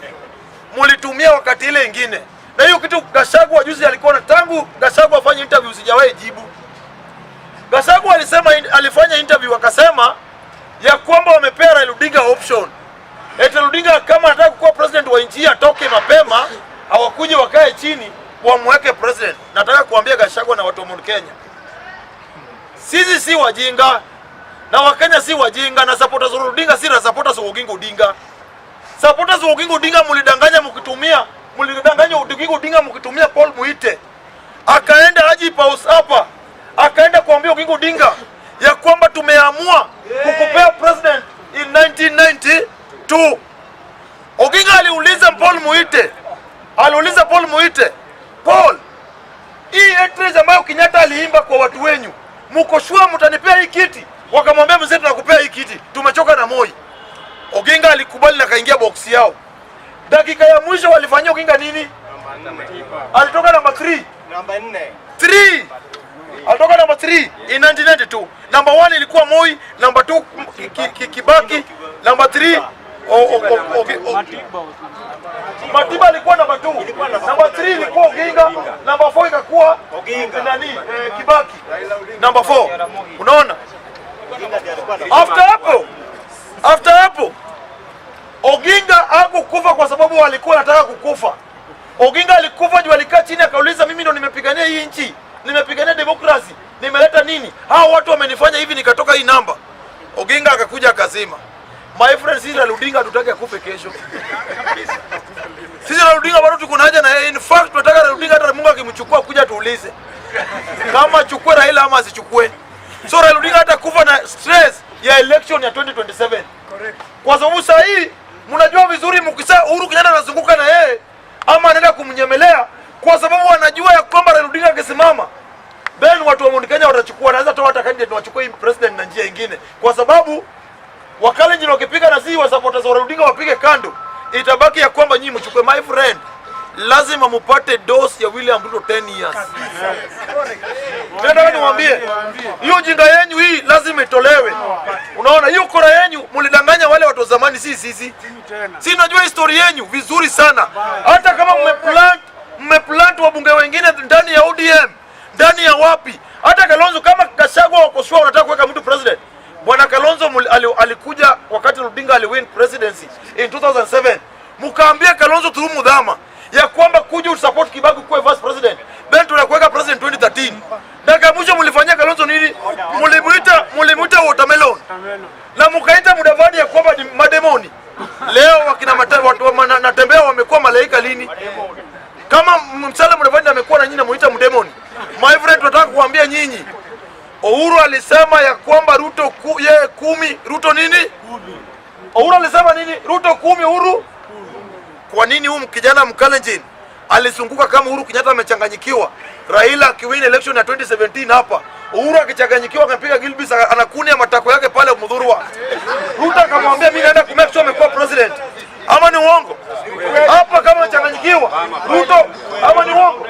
Mulitumia wakati ile ingine. Na hiyo kitu Gachagua juzi alikuwa na tangu Gachagua afanye interview sijawahi jibu. Gachagua alifanya interview akasema ya kwamba wamepea Raila Odinga option. Raila Odinga kama anataka kuwa president wa nchi atoke mapema, hawakuje wakae chini wamweke president. Nataka kuambia Gachagua na watu wa Mount Kenya, sisi si wajinga na Wakenya si wajinga, na supporters wa Odinga si na supporters wa Oginga Odinga. Supporters wa Oginga Odinga mulidanganya Oginga Odinga mkitumia Paul Muite. Akaenda Haji Pause hapa, akaenda kuambia Oginga Odinga ya kwamba tumeamua kukupea president in 1992. Oginga aliuliza Paul Muite, Paul, hii actress ambayo Kenyatta aliimba kwa watu wenyu, mko sure mtanipea hii kiti? Wakamwambia mzee, tunakupea hii kiti, tumechoka na Moi. Oginga alikubali na kaingia box yao. Dakika ya mwisho walifanyia Oginga nini? Alitoka namba 3. Namba 4. Alitoka namba 3 in 1992. Number 1 ilikuwa Moi, number 2 Kibaki, number 3 Matiba alikuwa namba 2. Namba 3 ilikuwa Oginga, namba 4 ikakuwa Kibaki. Namba 4. Unaona? After hapo Oginga hakukufa kwa sababu walikuwa wanataka kukufa. Oginga alikufa juu alikaa chini akauliza, mimi ndo nimepigania hii nchi, nimepigania demokrasi, nimeleta nini? Hao watu wamenifanya hivi nikatoka hii namba. Oginga akakuja akazima. My friend, sisi Raila Odinga tutake akufe kesho. Sisi Raila Odinga bado tuko na haja na yeye. In fact tunataka Raila Odinga hata Mungu akimchukua kuja tuulize kama chukue Raila ama asichukue. So Raila Odinga hata kufa na stress ya election ya 2027. Correct. Kwa sababu sasa hii mnajua vizuri mkisa Uhuru Kenyatta anazunguka na yeye ama anaenda kumnyemelea, kwa sababu wanajua ya kwamba Raila Odinga akisimama then watu wa Mount Kenya watachukua, naweza toa hata candidate wachukue hii president na njia nyingine, kwa sababu Wakalenjin wakipiga na sisi wa supporters wa Raila Odinga wapige kando, itabaki ya kwamba nyinyi mchukue. My friend, lazima mupate dose ya William Ruto 10 years. Nataka niwaambie, hiyo jinga yenu hii lazima itolewe. Unaona, hiyo kora yenu mlidanganya wale watu zamani, sisi najua historia yenu vizuri sana. Hata kama mmeplant wabunge wengine ndani ya ODM, ndani ya wapi, hata Kalonzo kama Gachagua wako sure unataka kuweka mtu president. Bwana Kalonzo alikuja wakati Odinga aliwin presidency in 2007. Mkaambia Kalonzo through Mudhama ya kwamba kuja usupport Kibaki kuwa vice president. Ben tunakuweka president 2013. Daga mwisho mlifanyia Kalonzo nini? Mulimuita watermelon. Na mkaita Mudavadi ya kwamba ni mademoni. Leo wakina watu wanatembea wamekuwa malaika lini? Kama Musalia Mudavadi amekuwa na nyinyi muita mdemoni. My friend, tunataka kuambia nyinyi, Uhuru alisema ya kwamba Ruto yeye 10, Ruto nini? Uhuru alisema nini? Ruto 10, Uhuru. Kwa nini huyu kijana Mkalenjin alizunguka kama Uhuru Kenyatta amechanganyikiwa? Raila akiwin election ya 2017 hapa, Uhuru akichanganyikiwa akampiga Gilbis, anakunia matako yake pale Mudhurwa. Ruto akamwambia mimi naenda kumake sure amekuwa president. Ama ni uongo? Hapa kama anachanganyikiwa Ruto, ama ni uongo?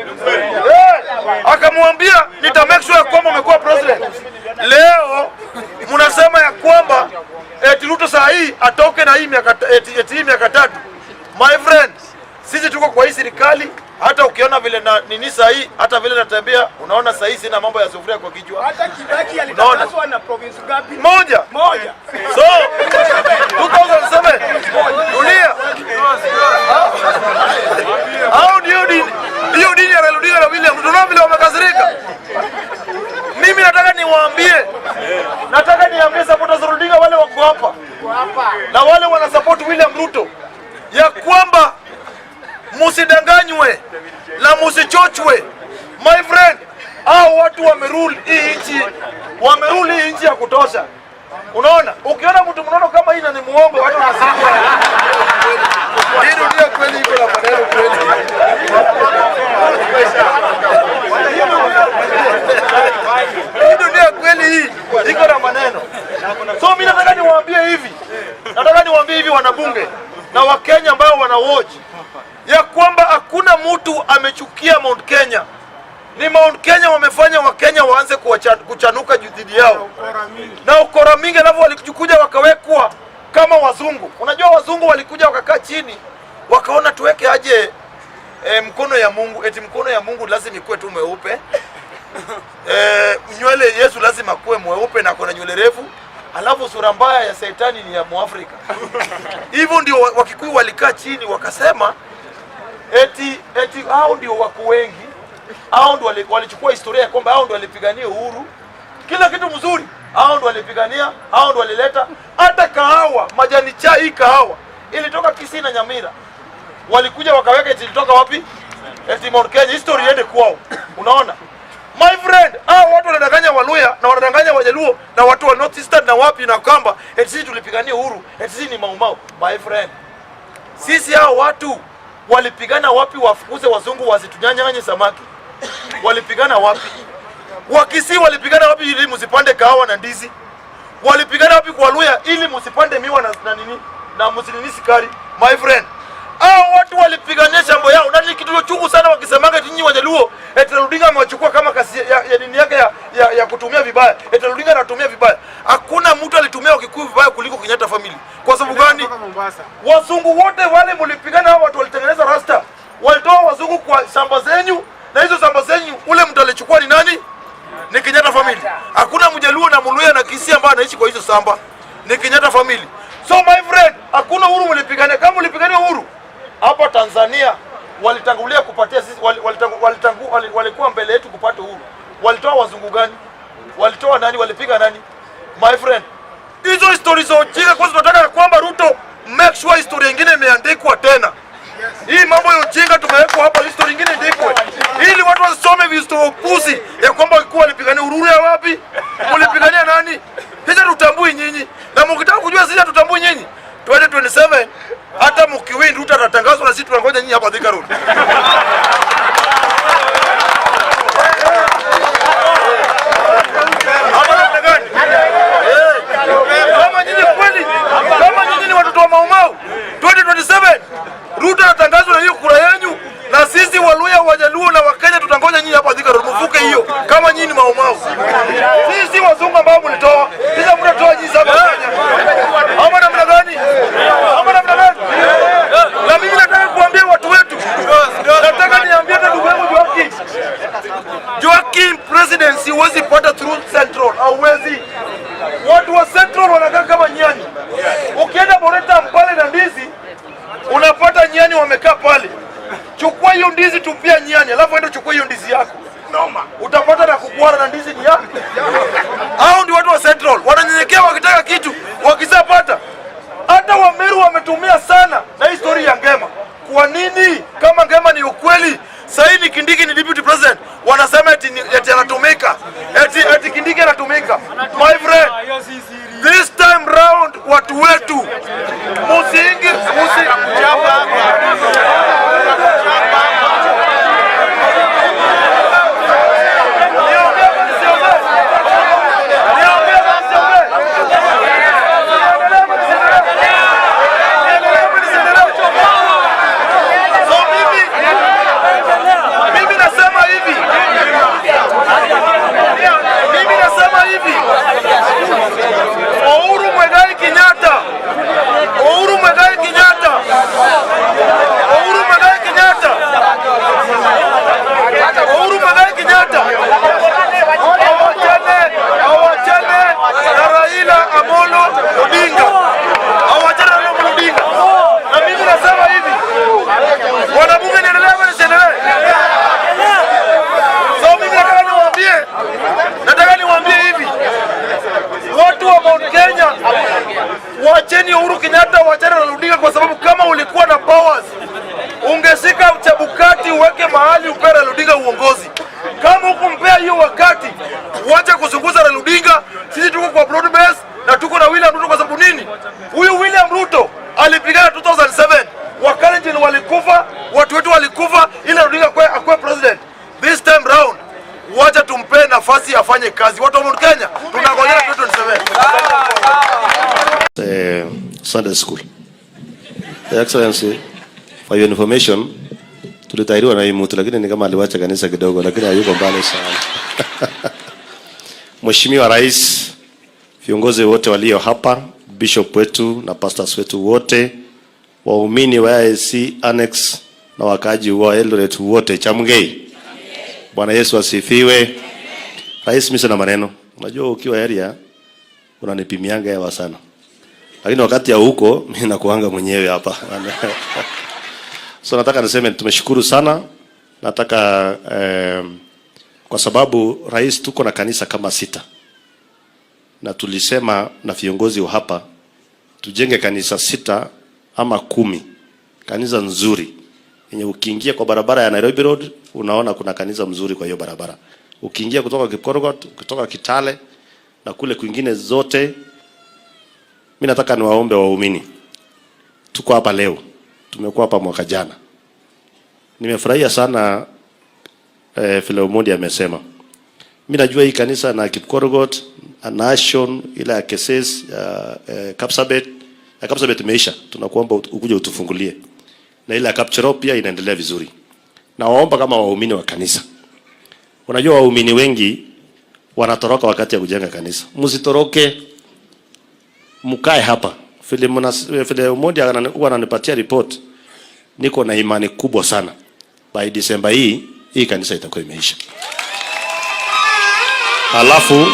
Akamwambia nita make sure kwamba umekuwa president. Leo mnasema ya kwamba eti Ruto saa hii atoke na hii miaka 3. My friend, sisi tuko kwa hii serikali. Hata ukiona vile na nini saa hii, hata vile natembea, unaona saa hii sina mambo ya sufuria kwa kichwa. Hata Kibaki alitakaswa na province ngapi? Moja. So 2007 dunia au ndio dini ya Raila na William Ruto vile wamekasirika. Mimi nataka niambie supporters wa Odinga wale wako hapa na wale wana support William Ruto ya kwamba musidanganywe na musichochwe. My friend, hao watu wamerule hii nchi ya kutosha. Unaona, ukiona mtu mnono kama hii na ni muongo, hata unasikia hii ndio kweli iko na maneno kweli. Hii ndio kweli, hii iko na maneno. So mimi nataka niwaambie hivi wanabunge na Wakenya ambao wana watch ya kwamba hakuna mtu amechukia Mount Kenya. Ni Mount Kenya wamefanya Wakenya waanze kuchanuka dhidi yao. Na ukora mingi, alafu walikuja wakawekwa kama wazungu. Unajua wazungu walikuja wakakaa chini, wakaona tuweke aje mkono ya Mungu. Eti mkono ya Mungu lazima ikuwe tu mweupe. Nywele Yesu lazima kuwe mweupe na kuna nywele refu. Alafu sura mbaya ya Shetani ni ya Muafrika. Hivyo ndio Wakikuyu walikaa chini wakasema eti hao ndio wako wengi. Hao ndio walichukua historia ya kwamba hao ndio walipigania uhuru. Kila kitu mzuri hao ndio walipigania, hao ndio walileta. Hata kahawa, majani chai, hii kahawa ilitoka Kisii na Nyamira. Walikuja wakaweka eti ilitoka wapi? Eti Mount Kenya. History iende kwao. Unaona? My friend, hao watu wanadanganya Waluya na wanadanganya Wajaluo na watu wa North Eastern na wapi na kwamba eti sisi tulipigania uhuru, eti sisi ni Mau. My friend, sisi hao watu walipigana wapi wafukuze wazungu wasitunyanyanye samaki? Walipigana wapi? Wakisii walipigana wapi ili msipande kahawa na ndizi? Walipigana wapi kwa Waluya ili msipande miwa na nini? Na msinini sikari? My friend, hao watu walipigania shambo yao. Na ni kitu chungu sana wakisemanga nyinyi Wajaluo eti Odinga amewachukua kama kasi ya dini yake ya kutumia vibaya. Eti Odinga anatumia vibaya. Hakuna mtu alitumia Wakikuyu vibaya kuliko Kenyatta family. Kwa sababu gani? Wazungu wote wale mlipigana, hao watu walitengeneza rasta. Walitoa wazungu kwa shamba zenyu, na hizo shamba zenyu ule mtu alichukua ni nani? Ni Kenyatta family. Hakuna Mjaluo na Mluya na Kisii ambaye anaishi kwa hizo shamba. Ni Kenyatta family. So my friend, hakuna uhuru mlipigania. Kama mlipigania uhuru hapa Tanzania, walitangulia kupatia sisi, walikuwa mbele yetu kupata uhuru. Walitoa wazungu gani? Walitoa nani? Walipiga nani? My friend, hizo historia za ujinga. Kwa sababu tunataka kwamba Ruto make sure historia nyingine imeandikwa tena. Hii mambo ya ujinga tumewekwa hapa, historia nyingine iandikwe ili watu wasome visto upuzi ya kwamba walikuwa walipigania uhuru ya wapi? Mlipigania nani? Hizo tutambui nyinyi. Na mkitaka kujua sisi tutambui nyinyi, 2027 hata mkiwin Ruto atatangazwa na sisi tunangoja nyinyi hapa Thika Road. Kama nyinyi kweli, kama nyinyi ni watoto wa Mau Mau, 2027 Mau Mau. Sisi si wazungu ambao mlitoa. Sisi mnatoa jinsi hapa Kenya. Ama namna gani? Ama namna gani? Na mimi nataka kuambia watu wetu. Nataka niambie hata ndugu yangu Joaquin presidency huwezi pata through Central. Hauwezi. Watu wa Central wanakaa kama nyani. Ukienda Boreta Mpale na Ndizi, unapata nyani wamekaa pale. Chukua hiyo ndizi tupia nyani, alafu enda chukua hiyo ndizi yako. Noma. Utapata na kukuara na ndizi ni yako. Hao ndio watu wa Central. Wananyenyekea wakitaka kitu, wakisapata. Hata Wameru wametumia sana na historia ya Ngema. Kwa nini? Kama Ngema ni ukweli, sasa ni Kindiki ni deputy president, wanasema eti anatumika. Eti Kindiki anatumika. My friend, this time round watu wetu musingi kuchapa. Wacheni Uhuru Kenyatta, wachana na Raila Odinga, kwa sababu kama ulikuwa na powers ungesika Chebukati uweke mahali upea Raila Odinga uongozi. Kama hukumpea hiyo wakati, wacha kuzunguza Raila Odinga. Sisi tuko kwa broad base na tuko na William Ruto. Kwa sababu nini? Huyu William Ruto alipigana 2007, Wakalenjin walikufa, watu wetu walikufa, ili Odinga akue president. This time round wacha tumpe nafasi afanye kazi. Watu wa Mount Kenya tunangojea 2027. Sunday school. Your Excellency, for your information, tulitahiriwa na imutu, lakini ni kama aliwacha kanisa kidogo, lakini hayuko mbali sana. Mheshimiwa Rais, viongozi wote walio hapa, bishop wetu na pastors wetu wote, waumini wa AIC Annex na wakaji wa Eldoret wote, Chamgei. Bwana Yesu asifiwe. Rais, mimi sina maneno. Unajua ukiwa area unanipimianga hewa sana. Lakini wakati ya huko mimi nakuanga mwenyewe hapa. So nataka niseme tumeshukuru sana. Nataka kwa sababu rais, tuko na kanisa kama 6. Na tulisema na viongozi wa hapa tujenge kanisa 6 ama 10. Kanisa nzuri. Yenye ukiingia kwa barabara ya Nairobi Road unaona kuna kanisa mzuri kwa hiyo barabara. Ukiingia kutoka Kipkorogot, kutoka Kitale na kule kwingine zote, mimi nataka niwaombe waumini. Tuko hapa leo. Tumekuwa hapa mwaka jana. Nimefurahia sana vile Omondi amesema. Mimi najua hii kanisa na Kipkorogot, Nation, ile ya Keses, Kapsabet, ya Kapsabet imeisha. Tunakuomba ukuje utufungulie. Na ile ya Kapchorop pia inaendelea vizuri. Na waomba kama waumini wa kanisa. Unajua waumini wengi wanatoroka wakati ya kujenga kanisa. Msitoroke. Mkae hapa. Vile Omondi ananipatia report, niko na imani kubwa sana. By December hii kanisa itakuwa imeisha. Halafu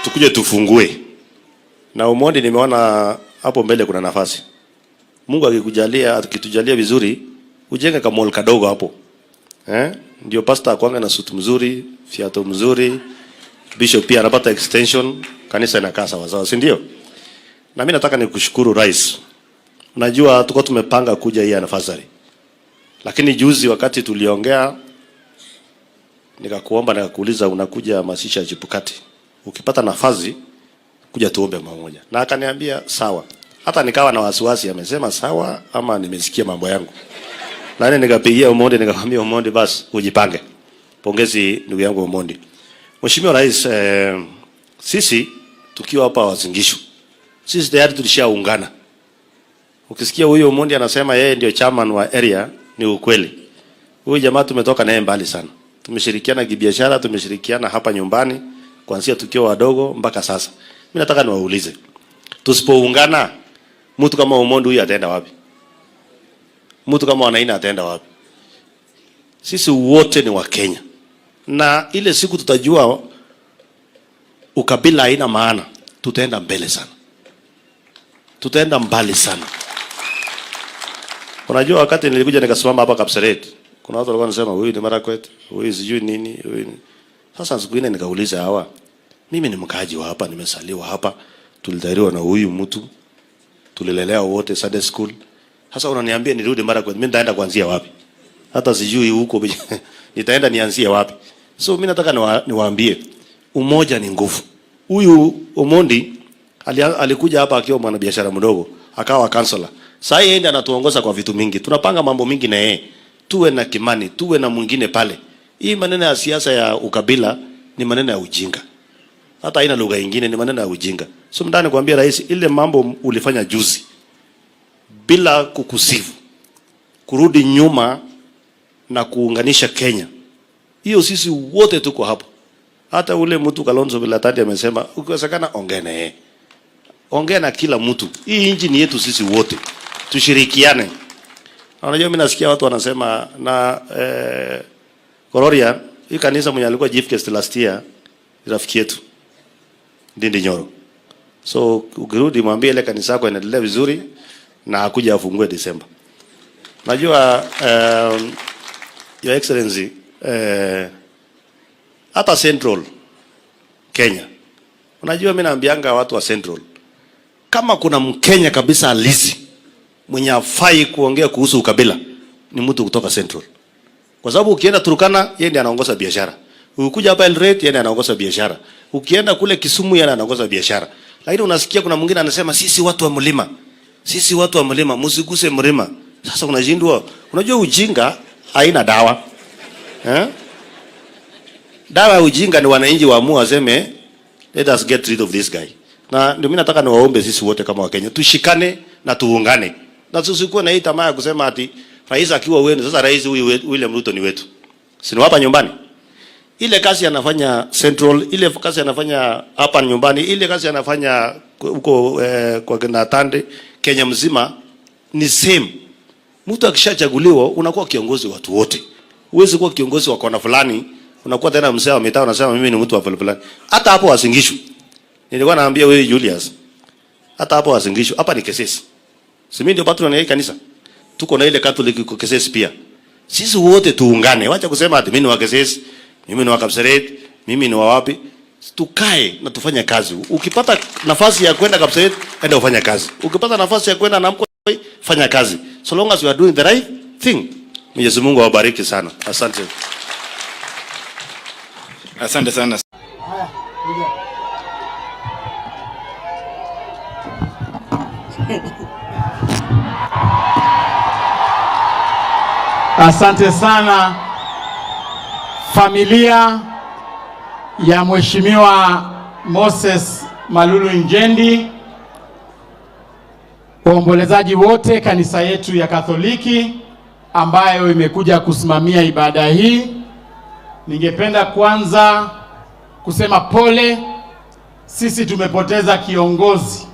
tukuje tufungue. Na Omondi nimeona hapo mbele kuna nafasi. Mungu akikujalia, akitujalia vizuri, ujenge kama mall kadogo hapo. Ndio pastor akwanga na suit mzuri, fiato mzuri, bishop pia anapata extension, kanisa inakaa sawa sawa, si ndio? Na mimi nataka nikushukuru rais. Unajua tulikuwa tumepanga kuja hii anniversary. Lakini juzi wakati tuliongea nikakuomba nikakuuliza unakuja masisha Chebukati. Ukipata nafasi kuja tuombe pamoja. Na akaniambia sawa. Hata nikawa na wasiwasi, amesema sawa ama nimesikia mambo yangu. Na nini nikapigia Omondi nikamwambia Omondi basi ujipange. Pongezi ndugu yangu Omondi. Mheshimiwa Rais, sisi tukiwa hapa Wazingishu, sisi tayari tulishaungana. Ukisikia huyo Omondi anasema yeye ndio chairman wa area, ni ukweli. Huyu jamaa tumetoka naye mbali sana. tumeshirikiana kibiashara, tumeshirikiana hapa nyumbani kuanzia tukiwa wadogo mpaka sasa. Mimi nataka niwaulize, tusipoungana, mtu kama Omondi huyu ataenda wapi? Mtu kama Wanaina ataenda wapi? Sisi wote ni wa Kenya. Na ile siku tutajua ukabila haina maana, tutaenda mbele sana. Tutaenda mbali sana. Unajua wakati nilikuja nikasimama hapa Kapseret, kuna watu walikuwa wanasema huyu ni Marakwet, huyu sijui nini, huyu. Sasa siku ile nikauliza hawa, mimi ni mkaaji wa hapa, nimesaliwa hapa, tulitahiriwa na huyu mtu, tulilelewa wote Sunday school. Sasa unaniambia nirudi Marakwet, mimi nitaenda kuanzia wapi? Hata sijui huko nitaenda nianzie wapi. So mimi nataka niwaambie umoja ni nguvu. Huyu Omondi alikuja hapa akiwa mwanabiashara mdogo, akawa kansela. Sasa yeye anatuongoza kwa vitu mingi. Tunapanga mambo mingi na yeye. Tuwe na Kimani, tuwe na mwingine pale. Hii maneno ya siasa ya ukabila ni maneno ya ujinga. Hata haina lugha nyingine, ni maneno ya ujinga. So mtani kuambia rais, ile mambo ulifanya juzi bila kukusifu, kurudi nyuma na kuunganisha Kenya, hiyo sisi wote tuko hapo. Hata ule mtu Kalonzo Bilatati amesema ukiwezekana ongea na yeye, ongea na kila mtu. Hii nchi ni yetu sisi wote, tushirikiane. Unajua mimi nasikia watu wanasema na Kororia, hii kanisa mwenye alikuwa chief guest last year, rafiki yetu Ndindi Nyoro. So ukirudi mwambie ile kanisa yako inaendelea vizuri na akuja afungue Desemba. Najua Your Excellency, hata Central Kenya, unajua mimi naambianga watu wa Central, kama kuna Mkenya kabisa halisi mwenye afai kuongea kuhusu ukabila ni mtu kutoka Central. Kwa sababu ukienda Turkana yeye ndiye anaongoza biashara. Ukikuja hapa Eldoret yeye ndiye anaongoza biashara. Ukienda kule Kisumu yeye anaongoza biashara. Lakini unasikia kuna mwingine anasema sisi watu wa mlima. Sisi watu wa mlima, msiguse mlima. Sasa unashindwa. Unajua ujinga haina dawa. Dawa ya ujinga ni wananchi waamue waseme let us get rid of this guy. Na ndio mimi nataka niwaombe sisi wote kama Wakenya tushikane na tuungane. Na tusikuwe na hii tamaa ya kusema ati rais akiwa wenu sasa rais huyu William Ruto ni wetu. Si ni hapa nyumbani. Ile kazi anafanya Central, ile kazi anafanya hapa nyumbani, ile kazi anafanya huko kwa Kenatande, Kenya mzima ni same. Mtu akishachaguliwa unakuwa kiongozi wa watu wote. Huwezi kuwa kiongozi wa kona fulani, unakuwa tena mzee wa mitaa unasema mimi ni mtu wa fulani. Hata hapo Wasingishu. Nilikuwa naambia wewe Julius. Hata hapo Wasingishu, hapa ni Kesesi. Si mimi ndio patron ya hii kanisa. Tuko na ile Catholic kwa Kesesi pia. Sisi wote tuungane. Wacha kusema ati mimi ni wa Kesesi, mimi ni wa Kapseret, mimi ni wa wapi. Tukae na tufanye kazi. Ukipata nafasi ya kwenda Kapseret, enda ufanye kazi. Ukipata nafasi ya kwenda Namko, fanya kazi. So long as you are doing the right thing. Mwenyezi Mungu awabariki sana. Asante. Asante sana. Asante sana familia ya Mheshimiwa Moses Malulu Njendi, waombolezaji wote, kanisa yetu ya Katholiki ambayo imekuja kusimamia ibada hii. Ningependa kwanza kusema pole, sisi tumepoteza kiongozi.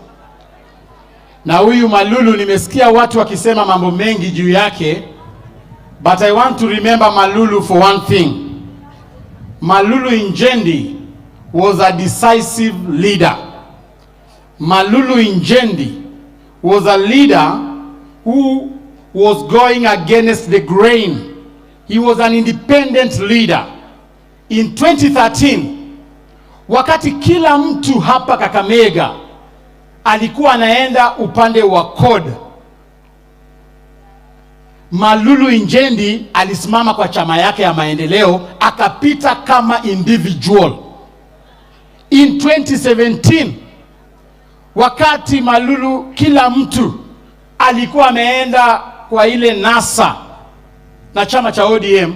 Na huyu Malulu nimesikia watu wakisema mambo mengi juu yake, but I want to remember Malulu for one thing. Malulu Njendi was a decisive leader. Malulu Njendi was a leader who was going against the grain. He was an independent leader. In 2013, wakati kila mtu hapa Kakamega alikuwa anaenda upande wa CORD, Malulu Njendi alisimama kwa chama yake ya maendeleo, akapita kama individual. In 2017, wakati Malulu kila mtu alikuwa ameenda kwa ile NASA na chama cha ODM,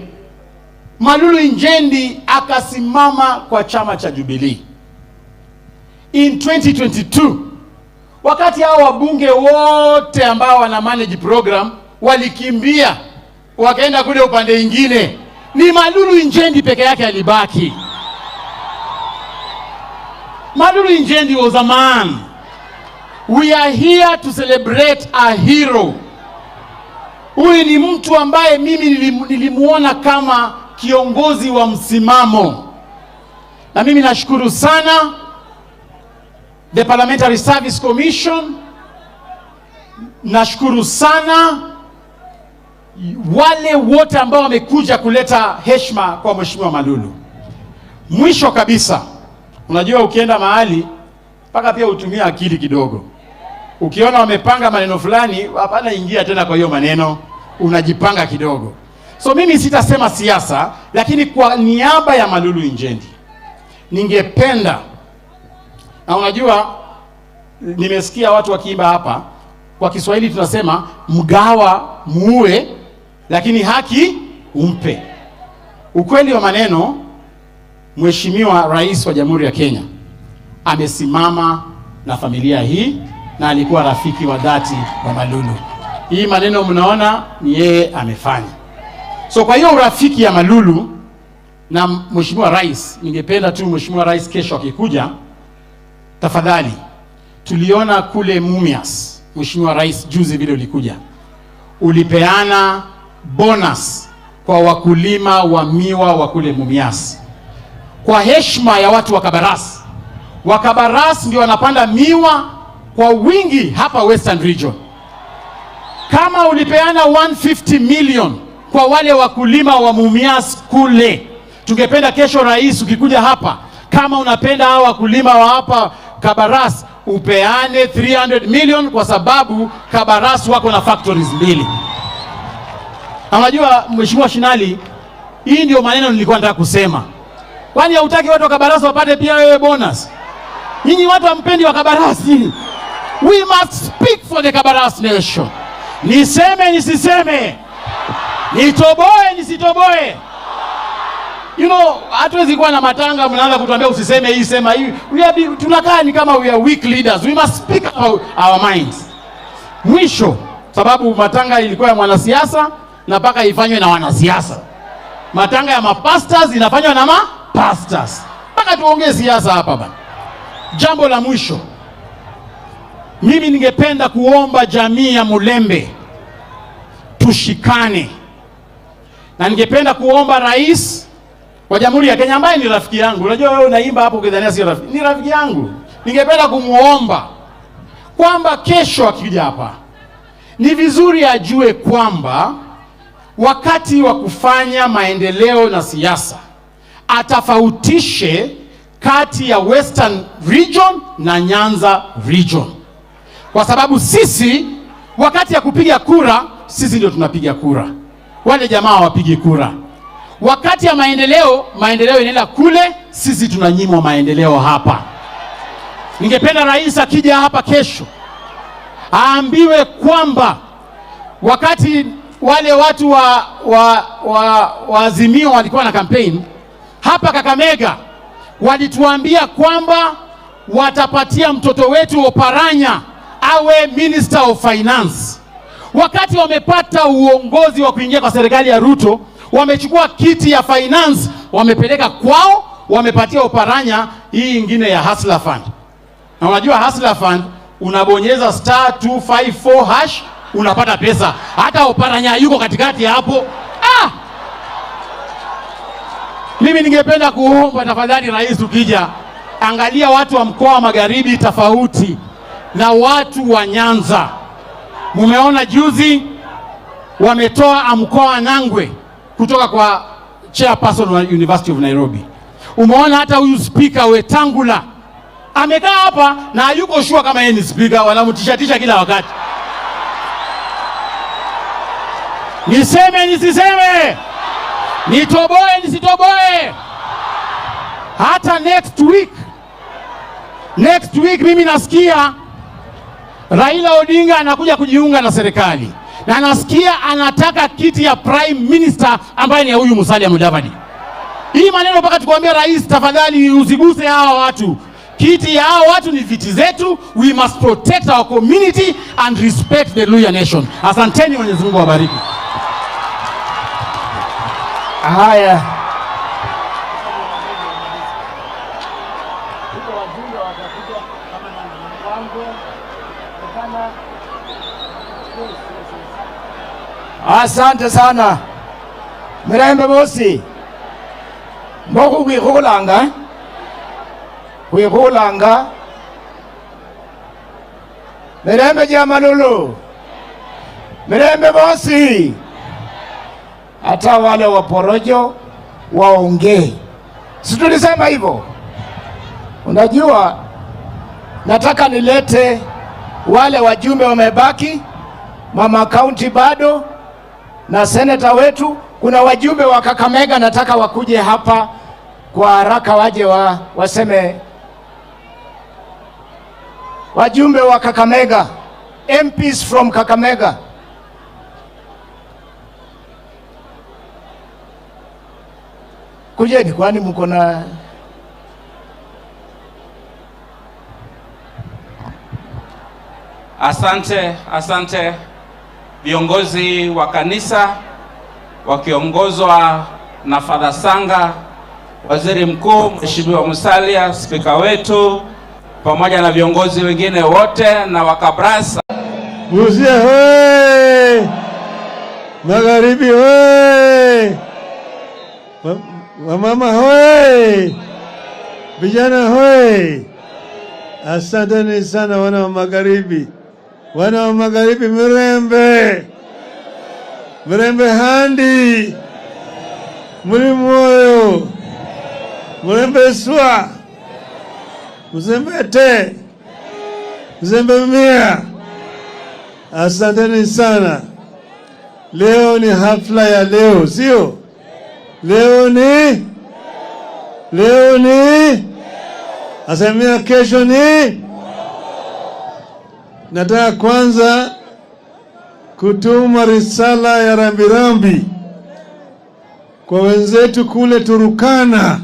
Malulu Njendi akasimama kwa chama cha Jubilee. In 2022, wakati hao wabunge wote ambao wana manage program walikimbia wakaenda kule upande mwingine, Ni Malulu Injendi peke yake alibaki. Malulu Injendi was a man. We are here to celebrate a hero. Huyu ni mtu ambaye mimi nilimuona kama kiongozi wa msimamo. Na mimi nashukuru sana the Parliamentary Service Commission. Nashukuru sana wale wote ambao wamekuja kuleta heshima kwa Mheshimiwa Malulu. Mwisho kabisa, unajua ukienda mahali mpaka pia utumia akili kidogo. Ukiona wamepanga maneno fulani, hapana ingia tena kwa hiyo maneno, unajipanga kidogo. So mimi sitasema siasa, lakini kwa niaba ya Malulu Injendi ningependa, na unajua nimesikia watu wakiimba hapa, kwa Kiswahili tunasema mgawa muue lakini haki umpe. Ukweli wa maneno, Mheshimiwa Rais wa Jamhuri ya Kenya amesimama na familia hii na alikuwa rafiki wa dhati wa Malulu. Hii maneno mnaona ni yeye amefanya. So kwa hiyo urafiki ya Malulu na Mheshimiwa Rais, ningependa tu Mheshimiwa Rais kesho akikuja, tafadhali, tuliona kule Mumias, Mheshimiwa Rais juzi vile ulikuja, ulipeana bonus kwa wakulima wa miwa wa kule Mumias. Kwa heshima ya watu wa Kabaras. Wa Kabaras ndio wanapanda miwa kwa wingi hapa Western Region. Kama ulipeana 150 million kwa wale wakulima wa Mumias kule, tungependa kesho Rais ukikuja hapa, kama unapenda hao wakulima wa hapa Kabaras, upeane 300 million kwa sababu Kabaras wako na factories mbili. Unajua Mheshimiwa Shinali, hii ndio maneno nilikuwa nataka kusema. Kwani hautaki watu wa Kabaras wapate pia wewe bonus? Nyinyi watu hampendi wa Kabaras. We must speak for the Kabaras nation. Niseme nisiseme, nitoboe nisitoboe. You know, hatuwezi kuwa na matanga mnaanza kutuambia usiseme hii sema hii. Tunakaa ni kama we are weak leaders. We must speak our minds. Mwisho, sababu matanga ilikuwa ya mwanasiasa na mpaka ifanywe na wanasiasa. Matanga ya mapastors inafanywa na mapastors. Mpaka tuongee siasa hapa bana. Jambo la mwisho, mimi ningependa kuomba jamii ya Mulembe tushikane. Na ningependa kuomba Rais wa Jamhuri ya Kenya ambaye ni rafiki yangu. Unajua wewe unaimba hapo ukidhania si rafiki. Ni rafiki yangu. Ningependa kumuomba kwamba kesho akija hapa, ni vizuri ajue kwamba wakati wa kufanya maendeleo na siasa atafautishe kati ya Western Region na Nyanza Region. Kwa sababu sisi wakati ya kupiga kura, sisi ndio tunapiga kura. Wale jamaa wapige kura. Wakati ya maendeleo inaenda kule, sisi tunanyimwa maendeleo hapa. Ningependa Rais akija hapa kesho aambiwe kwamba wakati wale watu wa Azimio walikuwa na campaign hapa Kakamega, walituambia kwamba watapatia mtoto wetu Oparanya awe Minister of Finance. Wakati wamepata uongozi wa kuingia kwa serikali ya Ruto, wamechukua kiti ya finance, wamepeleka kwao, wamepatia Oparanya hii ingine ya Hustler Fund. Na unajua Hustler Fund unabonyeza *254# unapata pesa. Hata Oparanya yuko katikati hapo. Mimi ningependa kuomba tafadhali Rais ukija, angalia watu wa mkoa wa Magharibi tofauti na watu wa Nyanza. Mumeona juzi wametoa mkoa Nangwe kutoka kwa chairperson wa University of Nairobi. Umeona hata huyu speaker Wetangula amekaa hapa na yuko sure kama yeye ni speaker, wanamtishatisha kila wakati. Niseme nisiseme, nitoboe nisitoboe. Hata next week mimi nasikia Raila Odinga anakuja kujiunga na serikali. Na nasikia anataka kiti ya Prime Minister ambaye ni huyu Musalia Mudavadi. Hii maneno mpaka tukwambia Rais, tafadhali usiguse hawa watu. Kiti ya hawa watu ni viti zetu. We must protect our community and respect the Luhya nation. Asanteni, Mwenyezi Mungu awabariki. Haya. Asante sana. Mirembe bosi. Mogu Wihulanga. Mirembe Jamalulu. Mirembe bosi. Hata wale waporojo waongee. Si tulisema hivyo? Unajua, nataka nilete wale wajumbe wamebaki, mama kaunti bado na seneta wetu. Kuna wajumbe wa Kakamega nataka wakuje hapa kwa haraka, waje waseme. Wajumbe wa Kakamega, MPs from Kakamega. Kujeni, kwani mko na Asante viongozi wa kanisa wakiongozwa na Father Sanga, Waziri Mkuu Mheshimiwa Musalia, spika wetu, pamoja na viongozi wengine wote na wakabrasa. Busia hoye! Magharibi hoye! Wamama hoye! Vijana hoye! Asanteni sana wana wa Magharibi. Wana wa Magharibi, Mirembe! Mirembe handi! Muri moyo! Mirembe swa! Mzembete! Mzembe mia! Asanteni sana. Leo ni hafla ya leo, sio? Leo ni asemea kesho ni. Nataka kwanza kutuma risala ya rambirambi kwa wenzetu kule Turukana.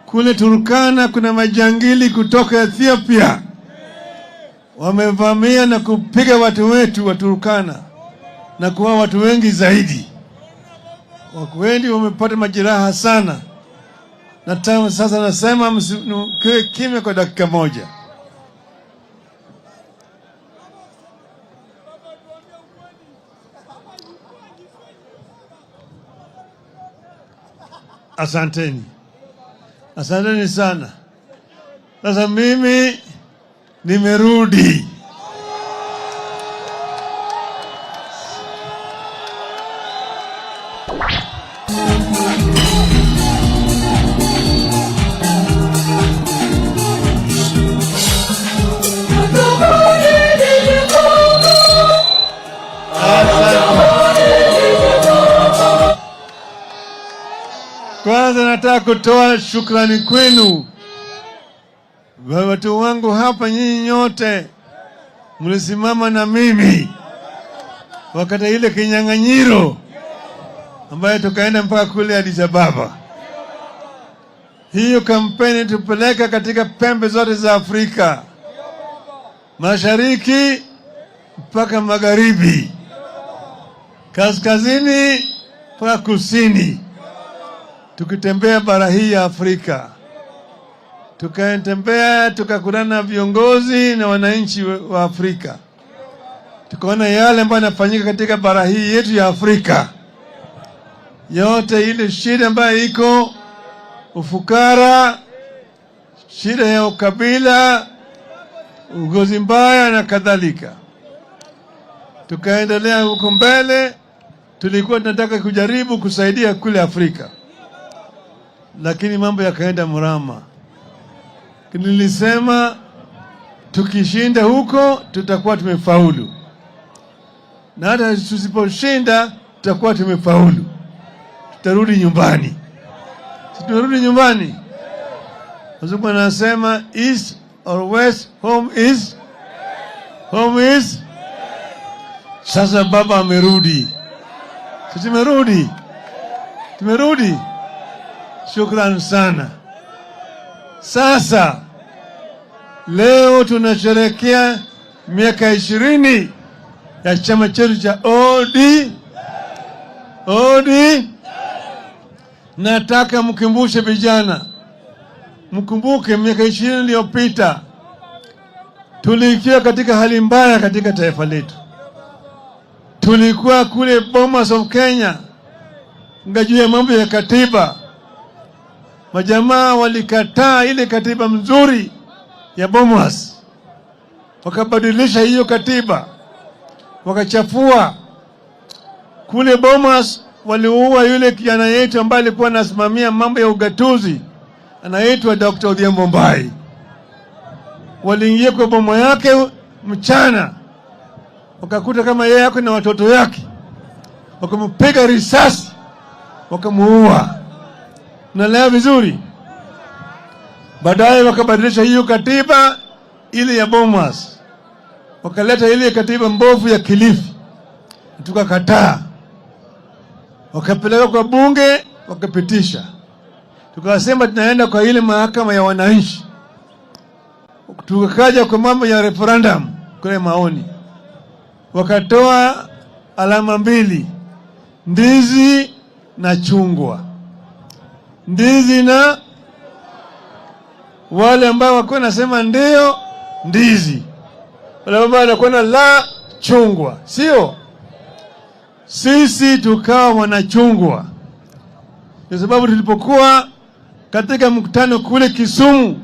Kule Turukana kuna majangili kutoka Ethiopia wamevamia na kupiga watu wetu wa Turukana na kuwa watu wengi zaidi. Watu wengi wamepata majeraha sana. Na sasa nasema msikiwe kimya kwa dakika moja. Asanteni. Asanteni sana. Sasa mimi nimerudi. Kwanza nataka kutoa shukrani kwenu watu wangu hapa, nyinyi nyote mlisimama na mimi wakati ile kinyang'anyiro ambayo tukaenda mpaka kule Addis Ababa. Hiyo kampeni tupeleka katika pembe zote za Afrika, mashariki mpaka magharibi, kaskazini mpaka kusini. Tukitembea bara hii ya Afrika, tukatembea tukakutana na viongozi na wananchi wa Afrika, tukaona yale ambayo yanafanyika katika bara hii yetu ya Afrika yote, ile shida ambayo iko, ufukara, shida ya ukabila, ugozi mbaya na kadhalika. Tukaendelea huko mbele, tulikuwa tunataka kujaribu kusaidia kule Afrika, lakini mambo yakaenda mrama. Nilisema tukishinda huko tutakuwa tumefaulu, na hata tusiposhinda tutakuwa tumefaulu, tutarudi nyumbani. Tutarudi nyumbani. Wazungu wanasema east or west, home is. Sasa baba amerudi, sisi tumerudi. Shukrani sana. Sasa leo tunasherehekea miaka 20 ya chama chetu cha ODM. nataka mkumbushe vijana, mkumbuke miaka 20 iliyopita tulikuwa katika hali mbaya katika taifa letu. Tulikuwa kule Bomas of Kenya, ngajua mambo ya katiba. Majamaa walikataa ile katiba mzuri ya Bomas, wakabadilisha hiyo katiba, wakachafua. Kule Bomas waliua yule kijana yetu ambaye alikuwa anasimamia mambo ya ugatuzi, anaitwa Dr. Odhiambo Mbai. Waliingia kwa boma yake mchana, wakakuta kama yeye yako na watoto yake, wakampiga risasi, wakamuua. Naelewa vizuri. Baadaye wakabadilisha hiyo katiba ile ya Bomas, wakaleta ile katiba mbovu ya Kilifi, tukakataa. Wakapeleka kwa bunge, wakapitisha. Tukasema tunaenda kwa ile mahakama ya wananchi. Tukakaja kwa mambo ya referendum, kule maoni. Wakatoa alama mbili, ndizi na chungwa. Ndizi na wale ambao wako nasema ndio ndizi, wale ambao wako na la chungwa, sio? Sisi tukawa wanachungwa. Kwa sababu tulipokuwa katika mkutano kule Kisumu,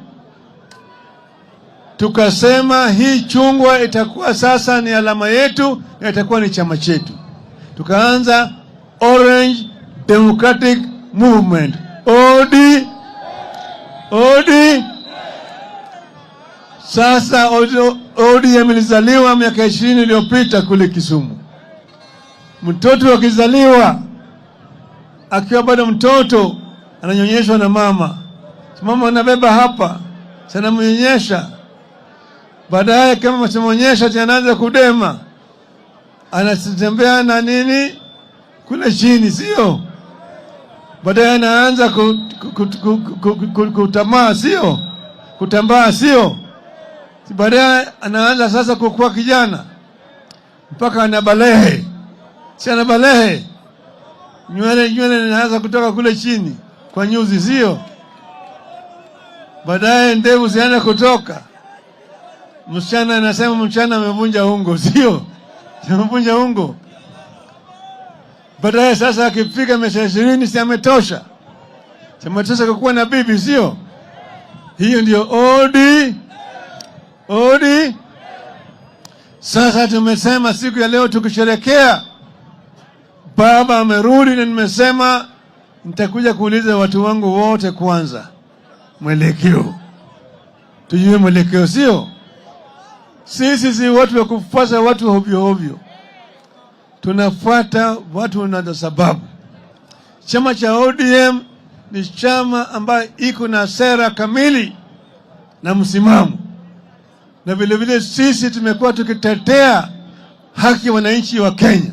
tukasema hii chungwa itakuwa sasa ni alama yetu na itakuwa ni chama chetu. Tukaanza Orange Democratic Movement, OD. Sasa ODM ilizaliwa miaka 20 iliyopita kule Kisumu. Mtoto akizaliwa, akiwa bado mtoto, ananyonyeshwa na mama. Mama anabeba hapa, sana mnyonyesha. Baadaye kama msimonyesha anaanza kudema, anatembea na nini kule chini, sio? Baadaye anaanza kutamaa, sio? Kutambaa, sio? Baadaye anaanza sasa kukua kijana mpaka anabalehe. Si anabalehe, nywele inaanza kutoka kule chini kwa nyuzi, sio? Baadaye ndevu zianza kutoka. Msichana anasema msichana amevunja ungo, sio? Amevunja ungo. Baadaye sasa akifika miaka 20 si ametosha. Ametosha kuwa na bibi, sio? Hiyo ndio OD. Sasa tumesema siku ya leo tukisherekea baba amerudi, na nimesema nitakuja kuuliza watu wangu wote kwanza mwelekeo. Tujue mwelekeo, sio? Sisi si watu wa kufuata watu hovyo hovyo. Tunafuata watu na sababu. Chama cha ODM ni chama ambayo iko na sera kamili na msimamo. Na vile vile sisi tumekuwa tukitetea haki ya wananchi wa Kenya.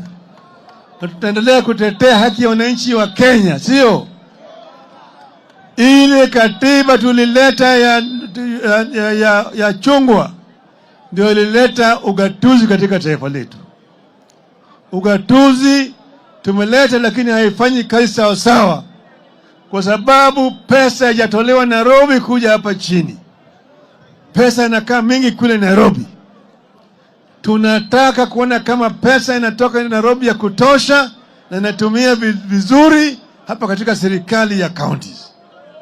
Na tutaendelea kutetea haki ya wananchi wa Kenya, sio? Ile katiba tulileta ya chungwa ndio ilileta ugatuzi katika taifa letu. Ugatuzi tumeleta, lakini haifanyi kazi sawa sawa, kwa sababu pesa haijatolewa Nairobi kuja hapa chini. Pesa inakaa mingi kule Nairobi. Tunataka kuona kama pesa inatoka Nairobi ya kutosha na inatumia vizuri hapa katika serikali ya counties.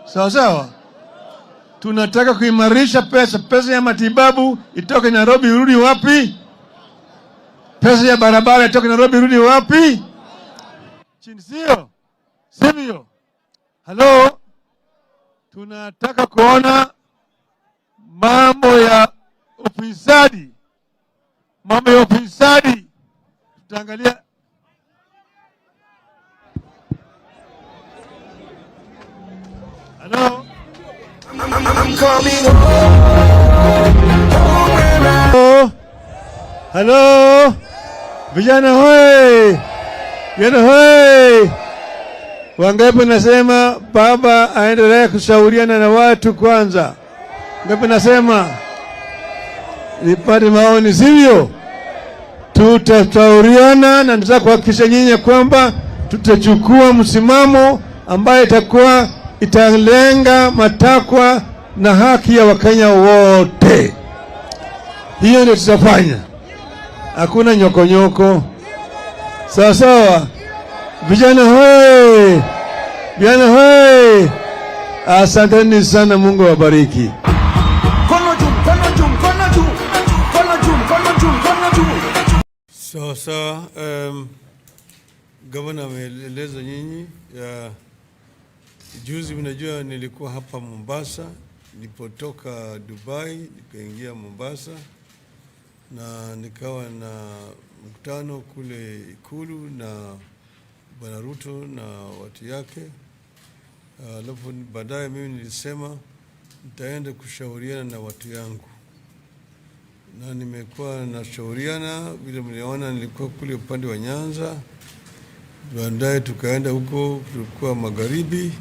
Sawa sawa. Tunataka kuimarisha pesa ya matibabu itoke Nairobi irudi wapi? Pesa ya barabara itoke Nairobi irudi wapi? Chini, sio? Sivyo? Hello? Tunataka kuona mambo ya ufisadi. Mambo ya ufisadi tutaangalia. Hello? I'm coming home. Hello? Vijana hoi! Vijana hoi! Wangapi nasema baba aendelee kushauriana na watu kwanza? Wangapi nasema nipate maoni, sivyo? Tutashauriana na nataka kuhakikisha nyinyi kwamba tutachukua msimamo ambayo italenga matakwa na haki ya Wakenya wote. Hiyo ndio tutafanya, hakuna nyokonyoko. Sawa sawa, vijana hoye, vijana hoye. Asanteni sana, Mungu awabariki. Sawa, gavana ameeleza nyinyi. Juzi mnajua nilikuwa hapa Mombasa, nilipotoka Dubai nikaingia Mombasa na nikawa na mkutano kule Ikulu na Bwana Ruto na watu yake. Alafu baadaye mimi nilisema nitaenda kushauriana na watu yangu, na nimekuwa nashauriana. Vile mliona nilikuwa kule upande wa Nyanza, baadaye tukaenda huko, tulikuwa magharibi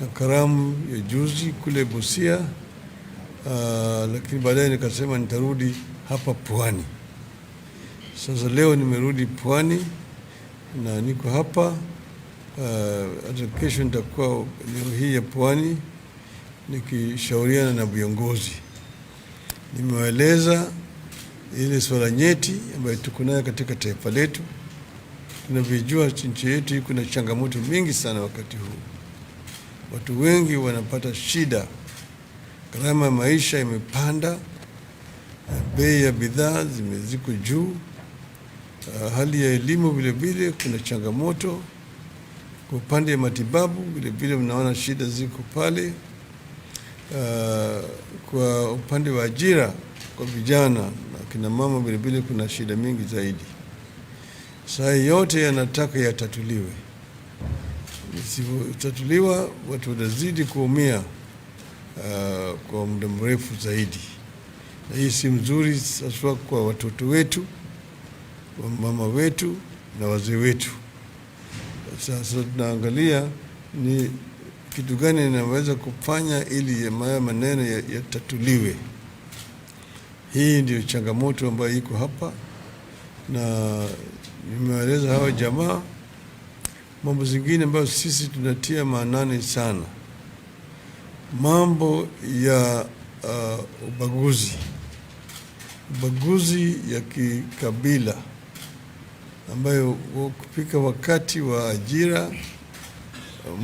na karamu ya juzi kule Busia. Lakini baadaye nikasema nitarudi hapa Pwani. Sasa leo nimerudi Pwani na niko hapa. Hata kesho nitakuwa leo hii ya Pwani nikishauriana na viongozi. Nimewaeleza ile swala nyeti ambayo tuko nayo katika taifa letu. Tunavyojua nchi yetu iko na changamoto mingi sana wakati huu. Watu wengi wanapata shida, gharama ya maisha imepanda, bei ya bidhaa ziko juu, hali ya elimu vile vile kuna changamoto. Kwa upande ya matibabu vile vile mnaona shida ziko pale. Kwa upande wa ajira kwa vijana na kina mama vile vile kuna shida mingi zaidi. Saa yote yanataka yatatuliwe. Isipotatuliwa watu watazidi kuumia kwa muda mrefu zaidi, na hii si mzuri sasa kwa watoto wetu, kwa mama wetu na wazee wetu. Sasa tunaangalia ni kitu gani ninaweza kufanya ili maneno yatatuliwe. Hii ndio changamoto ambayo iko hapa, na nimeeleza hawa jamaa mambo zingine ambayo sisi tunatia maanani sana. Mambo ya ubaguzi ya kikabila ambayo kupika wakati wa ajira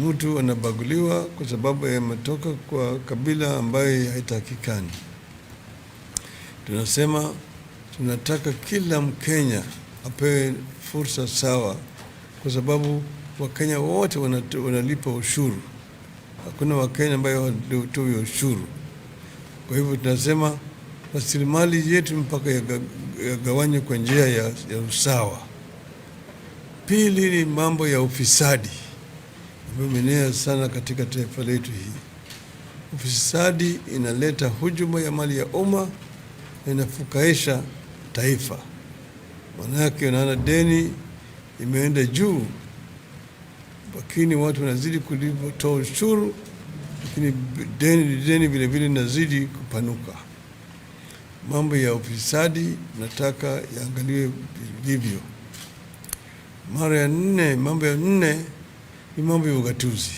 mtu anabaguliwa kwa sababu ametoka kwa kabila ambayo haitakikani. Tunasema tunataka kila Mkenya apewe fursa sawa, kwa sababu Wakenya wote wanalipa ushuru. Hakuna Wakenya ambayo hawatoi ushuru. Kwa hivyo tunasema rasilimali yetu mpaka yagawanywe kwa njia ya usawa. Pili ni mambo ya ufisadi ambayo imeenea sana katika taifa letu hii. Ufisadi inaleta hujuma ya mali ya umma na inafukaisha taifa. Maana yake unaona deni imeenda juu, lakini watu wanazidi kutoa ushuru, lakini deni vile vile linazidi kupanuka. Mambo ya ufisadi nataka yaangaliwe vivyo. Mambo ya nne ni mambo ya ugatuzi.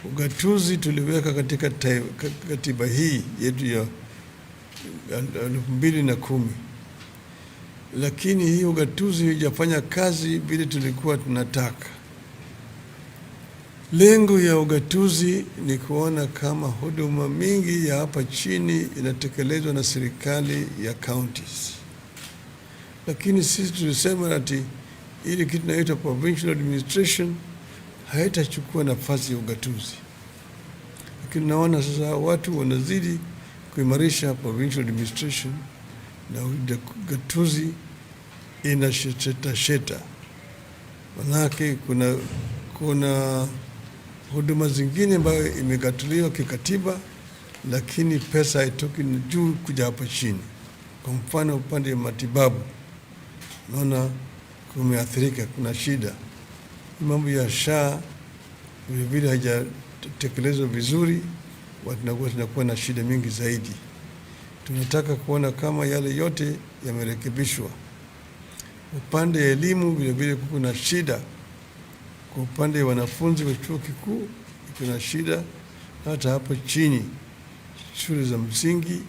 Ugatuzi tuliweka katika katiba hii yetu ya 2010, lakini hii ugatuzi haijafanya kazi vile tulikuwa tunataka. Lengo ya ugatuzi ni kuona kama huduma mingi ya hapa chini inatekelezwa na serikali ya counties, lakini sisi tulisema ati ili kitu inaitwa provincial administration haitachukua nafasi ya ugatuzi. Lakini naona sasa watu wanazidi kuimarisha provincial administration na ugatuzi inasheta. Manake kuna huduma zingine ambayo imegatuliwa kikatiba, lakini pesa haitoki juu kuja hapa chini. Kwa mfano upande wa matibabu naona kumeathirika, kuna shida. Mambo ya SHA vile haijatekelezwa vizuri, watu tunakuwa na shida mingi zaidi. Tunataka kuona kama yale yote yamerekebishwa. Upande ya elimu vile vile kuna shida Kwa upande wa wanafunzi wa chuo kikuu kuna shida, hata hapo chini shule za msingi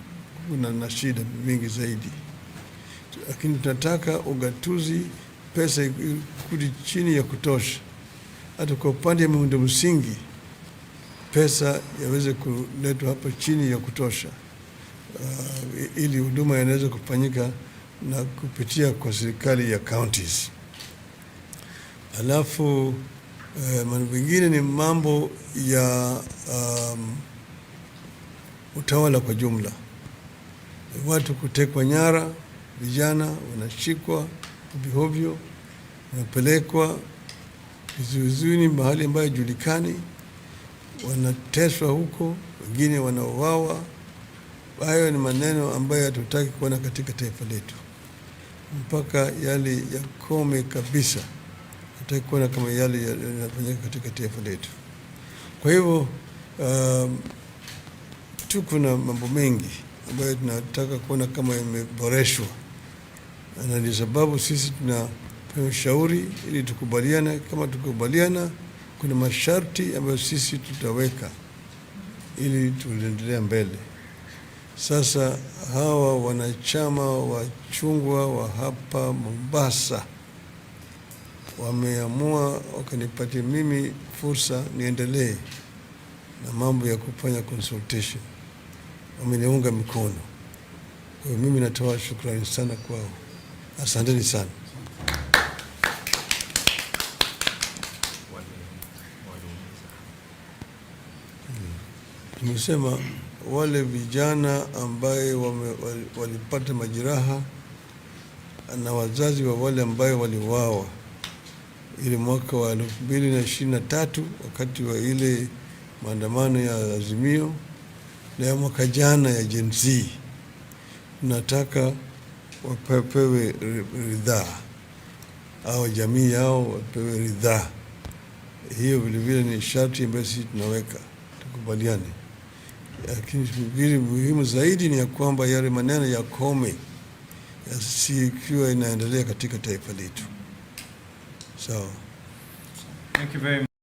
kuna shida mingi zaidi, lakini tunataka ugatuzi pesa ikudi chini ya kutosha. Hata kwa upande wa miundo msingi pesa yaweze kuletwa hapa chini ya kutosha, ili huduma inaweza kufanyika na kupitia kwa serikali ya counties. Alafu mambo mengine ni mambo ya utawala kwa jumla. Watu kutekwa nyara, vijana wanashikwa hovyo, wanapelekwa vizuizini mahali ambayo julikani, wanateswa huko, wengine wanauawa. Hayo ni maneno ambayo hatutaki kuona katika taifa letu, mpaka yale yakome kabisa. Hatutaki kuona kama yale yanafanyika katika taifa letu. Kwa hivyo tuko na mambo mengi ambayo tunataka kuona kama yameboreshwa, na ndio sababu sisi tunapewa shauri ili tukubaliane. Kama tukubaliana, kuna masharti ambayo sisi tutaweka ili tuendelee mbele. Sasa hawa wanachama wa chungwa wa hapa Mombasa wameamua wakanipatia mimi fursa niendelee na mambo ya kufanya consultation. Wameniunga mikono. Kwa hiyo mimi natoa shukrani sana kwao. Asanteni sana. Tumesema wale vijana ambaye walipata majeraha na wazazi wa wale ambayo waliuawa ile mwaka wa 2023 wakati wa ile maandamano ya Azimio na ya mwaka jana ya Gen Z, nataka wapewe ridhaa au jamii yao wapewe ridhaa. Hiyo vile ni sharti ambayo sisi tunaweka, tukubaliane. Lakini vile muhimu zaidi ni ya kwamba yale maneno ya kome yasikiwa inaendelea katika taifa letu. Sawa. Thank you very much.